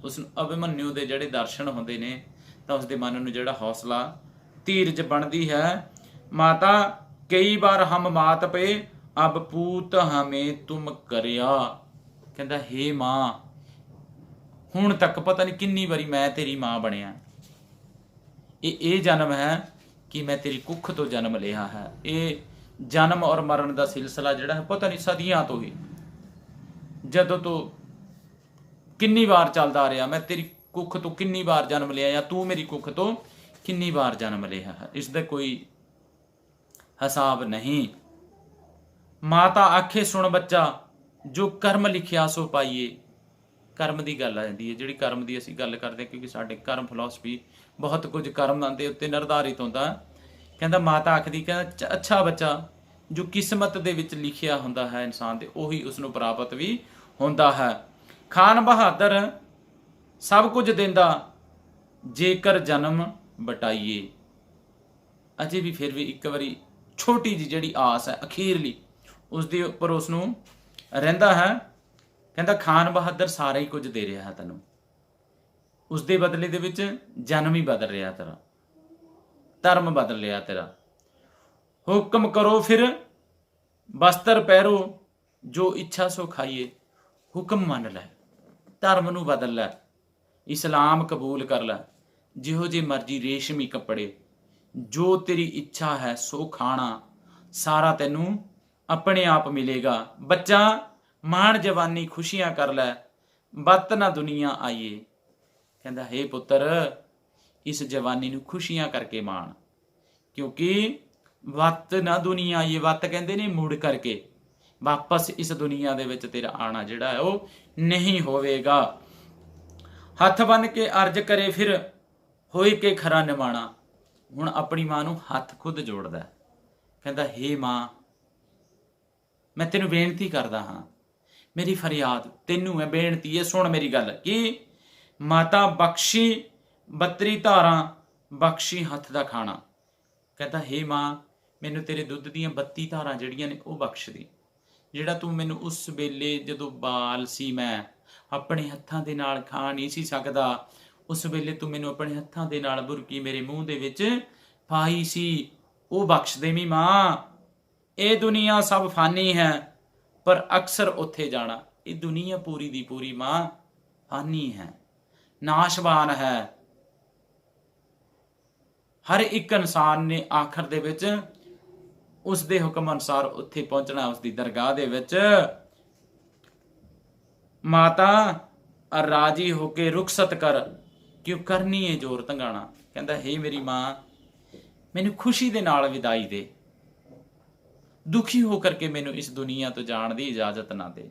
ਉਸ ਨੂੰ ਅਭਿਮਨਿਊ ਦੇ ਜਿਹੜੇ ਦਰਸ਼ਨ ਹੁੰਦੇ ਨੇ ਤਾਂ ਉਸਦੇ ਮਨ ਨੂੰ ਜਿਹੜਾ ਹੌਸਲਾ ਧੀਰਜ ਬਣਦੀ ਹੈ। ਮਾਤਾ ਕਈ ਵਾਰ ਹਮ ਮਾਤ ਪਏ, ਅਬ ਪੂਤ ਹਮੇ ਤੁਮ ਕਰਿਆ। ਕਹਿੰਦਾ ਹੇ ਮਾਂ, ਹੁਣ ਤੱਕ ਪਤਾ ਨਹੀਂ ਕਿੰਨੀ ਵਾਰੀ ਮੈਂ ਤੇਰੀ ਮਾਂ ਬਣਿਆ। ਇਹ ਜਨਮ ਹੈ ਕਿ ਮੈਂ ਤੇਰੀ ਕੁੱਖ ਤੋਂ ਜਨਮ ਲਿਆ ਹੈ। ਇਹ ਜਨਮ ਔਰ ਮਰਨ ਦਾ ਸਿਲਸਿਲਾ ਜਿਹੜਾ ਹੈ ਪਤਾ ਨਹੀਂ ਸਦੀਆਂ ਤੋਂ ਹੀ, ਜਦੋਂ ਤੋਂ ਕਿੰਨੀ ਵਾਰ ਚੱਲਦਾ ਆ ਰਿਹਾ। ਮੈਂ ਤੇਰੀ ਕੁੱਖ ਤੋਂ ਕਿੰਨੀ ਵਾਰ ਜਨਮ ਲਿਆ, ਜਾਂ ਤੂੰ ਮੇਰੀ ਕੁੱਖ ਤੋਂ ਕਿੰਨੀ ਵਾਰ ਜਨਮ ਲਿਆ ਹੈ, ਇਸ ਦਾ ਕੋਈ ਹਿਸਾਬ ਨਹੀਂ। ਮਾਤਾ ਆਖੇ ਸੁਣ ਬੱਚਾ, ਜੋ ਕਰਮ ਲਿਖਿਆ ਸੋ ਪਾਈਏ। ਕਰਮ ਦੀ ਗੱਲ ਆ ਜਾਂਦੀ ਹੈ, ਜਿਹੜੀ ਕਰਮ ਦੀ ਅਸੀਂ ਗੱਲ ਕਰਦੇ ਹਾਂ, ਕਿਉਂਕਿ ਸਾਡੇ ਕਰਮ ਫਿਲਾਸਫੀ ਬਹੁਤ ਕੁਝ ਕਰਮਾਂ ਦੇ ਉੱਤੇ ਨਿਰਧਾਰਿਤ ਹੁੰਦਾ। ਕਹਿੰਦਾ ਮਾਤਾ ਆਖਦੀ, ਕਹਿੰਦਾ ਅੱਛਾ ਬੱਚਾ, ਜੋ ਕਿਸਮਤ ਦੇ ਵਿੱਚ ਲਿਖਿਆ ਹੁੰਦਾ ਹੈ ਇਨਸਾਨ ਦੇ, ਉਹੀ ਉਸ ਨੂੰ ਪ੍ਰਾਪਤ ਵੀ ਹੁੰਦਾ ਹੈ। ਖਾਨ ਬਹਾਦਰ ਸਭ ਕੁਝ ਦਿੰਦਾ, ਜੇਕਰ ਜਨਮ ਬਟਾਈਏ। ਅਜੇ ਵੀ ਫਿਰ ਵੀ ਇੱਕ ਵਾਰੀ ਛੋਟੀ ਜਿਹੀ ਜਿਹੜੀ ਆਸ ਹੈ ਅਖੀਰਲੀ, ਉਸ ਦੇ ਉੱਪਰ ਉਸ ਨੂੰ ਰਹਿੰਦਾ ਹੈ। ਕਹਿੰਦਾ ਖਾਨ ਬਹਾਦਰ ਸਾਰਾ ਹੀ ਕੁਝ ਦੇ ਰਿਹਾ ਹੈ ਤੈਨੂੰ, ਉਸ ਦੇ ਬਦਲੇ ਦੇ ਵਿੱਚ ਜਨਮ ਹੀ ਬਦਲ ਰਿਹਾ ਤੇਰਾ, ਧਰਮ ਬਦਲ ਲਿਆ ਤੇਰਾ। ਹੁਕਮ ਕਰੋ ਫਿਰ ਬਸਤਰ ਪਹਿਰੋ, ਜੋ ਇੱਛਾ ਸੋ ਖਾਈਏ। ਹੁਕਮ ਮੰਨ ਲੈ, ਧਰਮ ਨੂੰ ਬਦਲ ਲੈ, ਇਸਲਾਮ ਕਬੂਲ ਕਰ ਲੈ, ਜਿਹੋ ਜਿਹੇ ਮਰਜ਼ੀ ਰੇਸ਼ਮੀ ਕੱਪੜੇ, ਜੋ ਤੇਰੀ ਇੱਛਾ ਹੈ ਸੋ ਖਾਣਾ, ਸਾਰਾ ਤੈਨੂੰ ਆਪਣੇ ਆਪ ਮਿਲੇਗਾ। ਬੱਚਾ ਮਾਣ ਜਵਾਨੀ ਖੁਸ਼ੀਆਂ ਕਰ ਲੈ, ਬੱਤ ਨਾ ਦੁਨੀਆ ਆਈਏ। ਕਹਿੰਦਾ ਹੇ ਪੁੱਤਰ, ਇਸ ਜਵਾਨੀ ਨੂੰ ਖੁਸ਼ੀਆਂ ਕਰਕੇ ਮਾਣ, ਕਿਉਂਕਿ ਵੱਤ ਨਾ ਦੁਨੀਆ ਆਈਏ। ਵੱਤ ਕਹਿੰਦੇ ਨੇ ਮੁੜ ਕਰਕੇ, ਵਾਪਸ ਇਸ ਦੁਨੀਆ ਦੇ ਵਿੱਚ ਤੇਰਾ ਆਣਾ ਜਿਹੜਾ ਹੈ ਉਹ ਨਹੀਂ ਹੋਵੇਗਾ। ਹੱਥ ਬੰਨ ਕੇ ਅਰਜ਼ ਕਰੇ ਫਿਰ, ਹੋਈ ਕੇ ਖਰਾ ਨਿਮਾਣਾ। ਹੁਣ ਆਪਣੀ ਮਾਂ ਨੂੰ ਹੱਥ ਖੁਦ ਜੋੜਦਾ, ਕਹਿੰਦਾ ਹੇ ਮਾਂ, ਮੈਂ ਤੈਨੂੰ ਬੇਨਤੀ ਕਰਦਾ ਹਾਂ, ਮੇਰੀ ਫਰਿਆਦ ਤੈਨੂੰ ਹੈ, ਬੇਨਤੀ ਹੈ, ਸੁਣ ਮੇਰੀ ਗੱਲ। ਕਿ ਮਾਤਾ ਬਖਸ਼ੀ 32 ਧਾਰਾਂ, ਬਖਸ਼ੀ ਹੱਥ ਦਾ ਖਾਣਾ। ਕਹਿੰਦਾ ਹੇ ਮਾਂ, ਮੈਨੂੰ ਤੇਰੇ ਦੁੱਧ ਦੀਆਂ 32 ਧਾਰਾਂ ਜਿਹੜੀਆਂ ਨੇ ਉਹ ਬਖਸ਼ ਦੀ, ਜਿਹੜਾ ਤੂੰ ਮੈਨੂੰ ਉਸ ਵੇਲੇ ਜਦੋਂ ਬਾਲ ਸੀ, ਮੈਂ ਆਪਣੇ ਹੱਥਾਂ ਦੇ ਨਾਲ ਖਾ ਨਹੀਂ ਸੀ ਸਕਦਾ, ਉਸ ਵੇਲੇ ਤੂੰ ਮੈਨੂੰ ਆਪਣੇ ਹੱਥਾਂ ਦੇ ਨਾਲ ਬੁਰਕੀ ਮੇਰੇ ਮੂੰਹ ਦੇ ਵਿੱਚ ਪਾਈ ਸੀ, ਉਹ ਬਖਸ਼ ਦੇਵੀਂ ਮਾਂ। ਇਹ ਦੁਨੀਆ ਸਭ ਫਾਨੀ ਹੈ, ਪਰ ਅਕਸਰ ਉੱਥੇ ਜਾਣਾ। ਇਹ ਦੁਨੀਆ ਪੂਰੀ ਦੀ ਪੂਰੀ ਮਾਂ ਫਾਨੀ ਹੈ, ਨਾਸ਼ਵਾਨ ਹੈ। ਹਰ ਇੱਕ ਇਨਸਾਨ ਨੇ ਆਖਰ ਦੇ ਵਿੱਚ ਉਸ ਦੇ ਹੁਕਮ ਅਨੁਸਾਰ ਉੱਥੇ ਪਹੁੰਚਣਾ, ਉਸ ਦੀ ਦਰਗਾਹ ਦੇ ਵਿੱਚ। ਮਾਤਾ ਰਾਜੀ ਹੋ ਕੇ ਰੁਖਸਤ ਕਰ, ਕਿਉਂ ਕਰਨੀ ਏ ਜ਼ੋਰ ਧੰਗਾਣਾ। ਕਹਿੰਦਾ ਹੇ ਮੇਰੀ ਮਾਂ, ਮੈਨੂੰ ਖੁਸ਼ੀ ਦੇ ਨਾਲ ਵਿਦਾਈ ਦੇ, ਦੁਖੀ ਹੋ ਕਰਕੇ ਮੈਨੂੰ ਇਸ ਦੁਨੀਆ ਤੋਂ ਜਾਣ ਦੀ ਇਜਾਜ਼ਤ ਨਾ ਦੇ,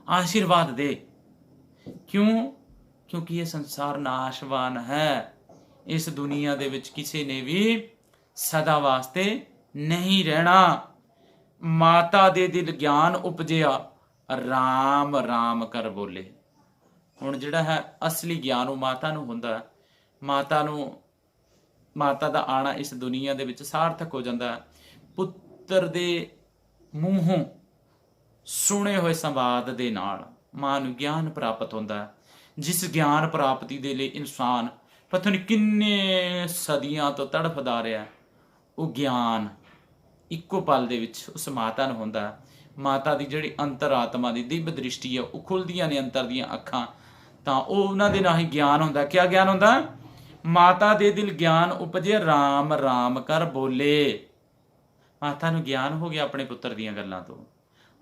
ਆਸ਼ੀਰਵਾਦ ਦੇ। ਕਿਉਂ? ਕਿਉਂਕਿ ਇਹ ਸੰਸਾਰ ਨਾਸ਼ਵਾਨ ਹੈ, ਇਸ ਦੁਨੀਆ ਦੇ ਵਿੱਚ ਕਿਸੇ ਨੇ ਵੀ ਸਦਾ ਵਾਸਤੇ ਨਹੀਂ ਰਹਿਣਾ। ਮਾਤਾ ਦੇ ਦਿਲ ਗਿਆਨ ਉਪਜਿਆ, ਰਾਮ ਰਾਮ ਕਰ ਬੋਲੇ। ਹੁਣ ਜਿਹੜਾ ਹੈ ਅਸਲੀ ਗਿਆਨ ਉਹ ਮਾਤਾ ਨੂੰ ਹੁੰਦਾ, ਮਾਤਾ ਦਾ ਆਣਾ ਇਸ ਦੁਨੀਆ ਦੇ ਵਿੱਚ ਸਾਰਥਕ ਹੋ ਜਾਂਦਾ। ਪੁੱਤਰ ਦੇ ਮੂੰਹੋਂ ਸੁਣੇ ਹੋਏ ਸੰਵਾਦ ਦੇ ਨਾਲ ਮਾਂ ਨੂੰ ਗਿਆਨ ਪ੍ਰਾਪਤ ਹੁੰਦਾ। ਜਿਸ ਗਿਆਨ ਪ੍ਰਾਪਤੀ ਦੇ ਲਈ ਇਨਸਾਨ ਪਤਾ ਨਹੀਂ ਕਿੰਨੇ ਸਦੀਆਂ ਤੋਂ ਤੜਫਦਾ ਰਿਹਾ, ਉਹ ਗਿਆਨ ਇੱਕੋ ਪਲ ਦੇ ਵਿੱਚ ਉਸ ਮਾਤਾ ਨੂੰ ਹੁੰਦਾ। ਮਾਤਾ ਦੀ ਜਿਹੜੀ ਅੰਤਰਾਤਮਾ ਦੀ ਦਿਵ ਦ੍ਰਿਸ਼ਟੀ ਹੈ, ਉਹ ਖੁੱਲ੍ਹਦੀਆਂ ਨੇ ਅੰਤਰ ਦੀਆਂ ਅੱਖਾਂ, ਤਾਂ ਉਹ ਉਹਨਾਂ ਦੇ ਨਾਲ ਹੀ ਗਿਆਨ ਹੁੰਦਾ। ਕਿਆ ਗਿਆਨ ਹੁੰਦਾ? ਮਾਤਾ ਦੇ ਦਿਲ ਗਿਆਨ ਉਪਜੇ, ਰਾਮ ਰਾਮ ਕਰ ਬੋਲੇ। ਮਾਤਾ ਨੂੰ ਗਿਆਨ ਹੋ ਗਿਆ ਆਪਣੇ ਪੁੱਤਰ ਦੀਆਂ ਗੱਲਾਂ ਤੋਂ,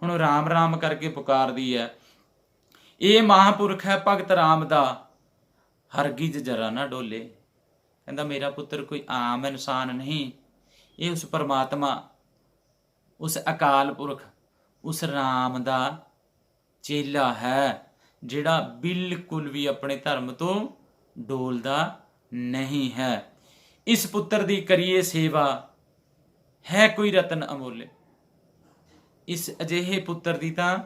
ਹੁਣ ਉਹ ਰਾਮ ਰਾਮ ਕਰਕੇ ਪੁਕਾਰਦੀ ਹੈ। ਇਹ ਮਹਾਂਪੁਰਖ ਹੈ ਭਗਤ ਰਾਮ ਦਾ, ਹਰਗਿਜ਼ ਜਰਾ ਨਾ ਡੋਲੇ। ਕਹਿੰਦਾ ਮੇਰਾ ਪੁੱਤਰ ਕੋਈ ਆਮ ਇਨਸਾਨ ਨਹੀਂ, ਇਹ ਉਸ ਪਰਮਾਤਮਾ, ਉਸ ਅਕਾਲ ਪੁਰਖ, ਉਸ ਰਾਮ ਦਾ ਚੇਲਾ ਹੈ, ਜਿਹੜਾ ਬਿਲਕੁਲ ਵੀ ਆਪਣੇ ਧਰਮ ਤੋਂ ਡੋਲਦਾ ਨਹੀਂ ਹੈ। ਇਸ ਪੁੱਤਰ ਦੀ ਕਰੀਏ ਸੇਵਾ, ਹੈ ਕੋਈ ਰਤਨ ਅਮੋਲੇ। ਇਸ ਅਜਿਹੇ ਪੁੱਤਰ ਦੀ ਤਾਂ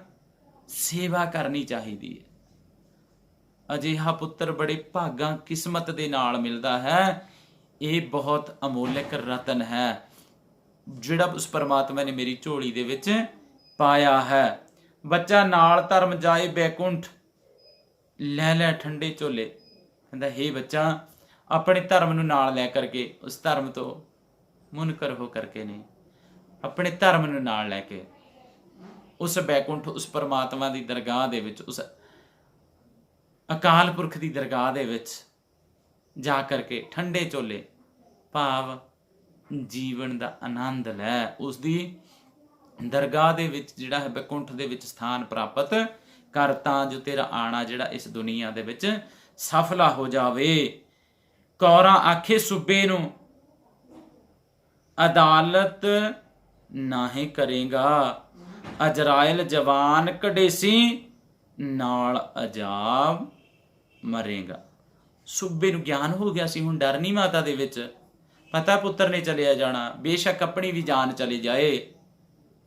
ਸੇਵਾ ਕਰਨੀ ਚਾਹੀਦੀ ਹੈ। ਅਜਿਹਾ ਪੁੱਤਰ ਬੜੇ ਭਾਗਾਂ ਕਿਸਮਤ ਦੇ ਨਾਲ ਮਿਲਦਾ ਹੈ। ਇਹ ਬਹੁਤ ਅਮੋਲਕ ਰਤਨ ਹੈ ਜਿਹੜਾ ਉਸ ਪਰਮਾਤਮਾ ਨੇ ਮੇਰੀ ਝੋਲੀ ਦੇ ਵਿੱਚ ਪਾਇਆ ਹੈ। ਬੱਚਾ ਨਾਲ ਧਰਮ ਜਾਏ ਬੈਕੁੰਠ, ਲੈ ਲੈ ਠੰਡੇ ਝੋਲੇ। ਕਹਿੰਦਾ ਹੇ ਬੱਚਾ, ਆਪਣੇ ਧਰਮ ਨੂੰ ਨਾਲ ਲੈ ਕਰਕੇ, ਉਸ ਧਰਮ ਤੋਂ ਮੁਨਕਰ ਹੋ ਕਰਕੇ ਨਹੀਂ, ਆਪਣੇ ਧਰਮ ਨੂੰ ਨਾਲ ਲੈ ਕੇ ਉਸ ਬੈਕੁੰਠ, ਉਸ ਪਰਮਾਤਮਾ ਦੀ ਦਰਗਾਹ ਦੇ ਵਿੱਚ, ਉਸ ਅਕਾਲ ਪੁਰਖ ਦੀ ਦਰਗਾਹ ਦੇ ਵਿੱਚ ਜਾ ਕਰਕੇ ਠੰਡੇ ਝੋਲੇ, ਭਾਵ ਜੀਵਨ ਦਾ ਆਨੰਦ ਲੈ। ਉਸ ਦੀ ਦਰਗਾਹ ਦੇ ਵਿੱਚ ਜਿਹੜਾ ਹੈ ਬੈਕੁੰਠ ਦੇ ਵਿੱਚ ਸਥਾਨ ਪ੍ਰਾਪਤ ਕਰ, ਤਾਂ ਜੋ ਤੇਰਾ ਆਣਾ ਜਿਹੜਾ ਇਸ ਦੁਨੀਆ ਦੇ ਵਿੱਚ ਸਫਲਾ ਹੋ ਜਾਵੇ। ਕੌਰਾਂ ਆਖੇ ਸੂਬੇ ਨੂੰ, ਅਦਾਲਤ ਨਾਹੀਂ ਕਰੇਗਾ, ਅਜਰਾਇਲ ਜਵਾਨ ਕਢੇਸੀ, ਨਾਲ ਅਜਾਬ ਮਰੇਗਾ। ਸੂਬੇ ਨੂੰ ਗਿਆਨ ਹੋ ਗਿਆ ਸੀ, ਹੁਣ ਡਰ ਨਹੀਂ ਮਾਤਾ ਦੇ ਵਿੱਚ। ਪਤਾ ਪੁੱਤਰ ਨੇ ਚਲਿਆ ਜਾਣਾ, ਬੇਸ਼ੱਕ ਆਪਣੀ ਵੀ ਜਾਨ ਚਲੀ ਜਾਏ,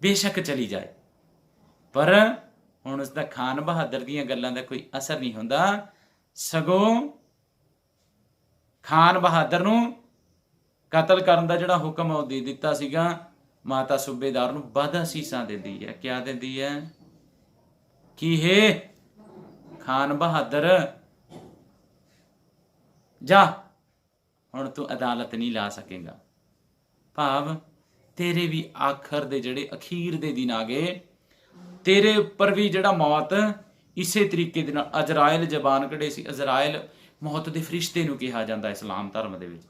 ਬੇਸ਼ੱਕ ਚਲੀ ਜਾਏ, ਪਰ ਹੁਣ ਉਸ ਦਾ ਖਾਨ ਬਹਾਦਰ ਦੀਆਂ ਗੱਲਾਂ ਦਾ ਕੋਈ ਅਸਰ ਨਹੀਂ ਹੁੰਦਾ। ਸਗੋਂ ਖਾਨ ਬਹਾਦਰ ਨੂੰ ਕਤਲ ਕਰਨ ਦਾ ਜਿਹੜਾ ਹੁਕਮ ਉਹ ਦੇ ਦਿੱਤਾ ਸੀਗਾ, ਮਾਤਾ ਸੂਬੇਦਾਰ ਨੂੰ ਵੱਧ ਅਸੀਸਾਂ ਦਿੰਦੀ ਹੈ। ਕਿਆ ਦਿੰਦੀ ਹੈ? ਕੀ ਹੈ? ਖਾਨ ਬਹਾਦਰ ਜਾ, ਹੁਣ ਤੂੰ ਅਦਾਲਤ ਨਹੀਂ ਲਾ ਸਕੇਗਾ। ਭਾਵ ਤੇਰੇ ਵੀ ਆਖਰ ਦੇ ਜਿਹੜੇ ਅਖੀਰ ਦੇ ਦਿਨ ਆ ਗਏ, ਤੇਰੇ ਉੱਪਰ ਵੀ ਜਿਹੜਾ ਮੌਤ ਇਸੇ ਤਰੀਕੇ ਦੇ ਨਾਲ ਅਜਰਾਇਲ ਜ਼ਬਾਨ ਕਢੇ ਸੀ। ਅਜਰਾਇਲ ਮੌਤ ਦੇ ਫਰਿਸ਼ਤੇ ਨੂੰ ਕਿਹਾ ਜਾਂਦਾ ਇਸਲਾਮ ਧਰਮ ਦੇ ਵਿੱਚ,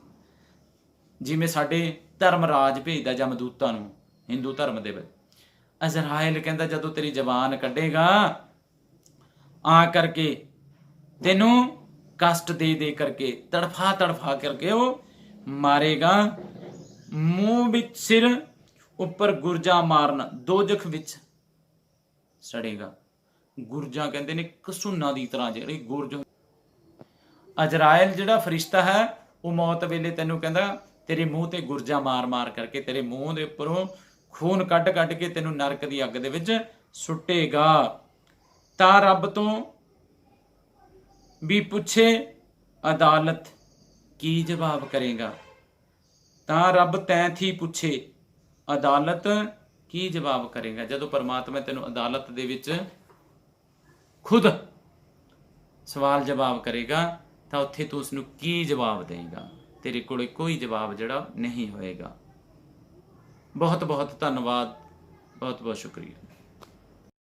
ਜਿਵੇਂ ਸਾਡੇ ਧਰਮ ਰਾਜ ਭੇਜਦਾ ਜਮਦੂਤਾਂ ਨੂੰ ਹਿੰਦੂ ਧਰਮ ਦੇ ਵਿੱਚ। ਅਜਰਾਇਲ ਕਹਿੰਦਾ ਜਦੋਂ ਤੇਰੀ ਜ਼ਬਾਨ ਕੱਢੇਗਾ, ਆ ਕਰਕੇ ਤੈਨੂੰ ਕਸ਼ਟ ਦੇ ਦੇ ਕਰਕੇ, ਤੜਫਾ ਤੜਫਾ ਕਰਕੇ ਉਹ ਮਾਰੇਗਾ। ਮੂੰਹ ਵਿੱਚ ਸਿਰ, ਉੱਪਰ ਗੁਰਜਾ ਮਾਰਨ, ਦੋਜ਼ਖ ਵਿੱਚ ਸੜੇਗਾ। ਗੁਰਜਾ ਕਹਿੰਦੇ ਨੇ ਕਸੂਨਾ ਦੀ ਤਰ੍ਹਾਂ ਜਿਹੜੀ ਗੁਰਜ। ਅਜਰਾਇਲ ਜਿਹੜਾ ਫਰਿਸ਼ਤਾ ਹੈ, ਉਹ ਮੌਤ ਵੇਲੇ ਤੈਨੂੰ ਕਹਿੰਦਾ ਤੇਰੇ ਮੂੰਹ ਤੇ ਗੁਰਜਾ ਮਾਰ ਮਾਰ ਕਰਕੇ, ਤੇਰੇ ਮੂੰਹ ਦੇ ਉੱਪਰੋਂ ਖੂਨ ਕੱਢ ਕੱਢ ਕੇ ਤੈਨੂੰ ਨਰਕ ਦੀ ਅੱਗ ਦੇ ਵਿੱਚ ਸੁੱਟੇਗਾ। ਤਾਂ ਰੱਬ ਤੋਂ ਵੀ ਪੁੱਛੇ ਅਦਾਲਤ ਕੀ ਜਵਾਬ ਕਰੇਗਾ। ਤਾਂ ਰੱਬ ਤੈਂ ਥੀ ਪੁੱਛੇ ਅਦਾਲਤ ਕੀ ਜਵਾਬ ਕਰੇਗਾ। ਜਦੋਂ ਪਰਮਾਤਮਾ ਤੈਨੂੰ ਅਦਾਲਤ ਦੇ ਵਿੱਚ ਖੁਦ ਸਵਾਲ ਜਵਾਬ ਕਰੇਗਾ, ਤਾਂ ਉੱਥੇ ਤੂੰ ਉਸਨੂੰ ਕੀ ਜਵਾਬ ਦੇਵੇਗਾ? ਤੇਰੇ ਕੋਲ ਕੋਈ ਜਵਾਬ ਜਿਹੜਾ ਨਹੀਂ ਹੋਏਗਾ। ਬਹੁਤ ਬਹੁਤ ਧੰਨਵਾਦ, ਬਹੁਤ ਬਹੁਤ ਸ਼ੁਕਰੀਆ।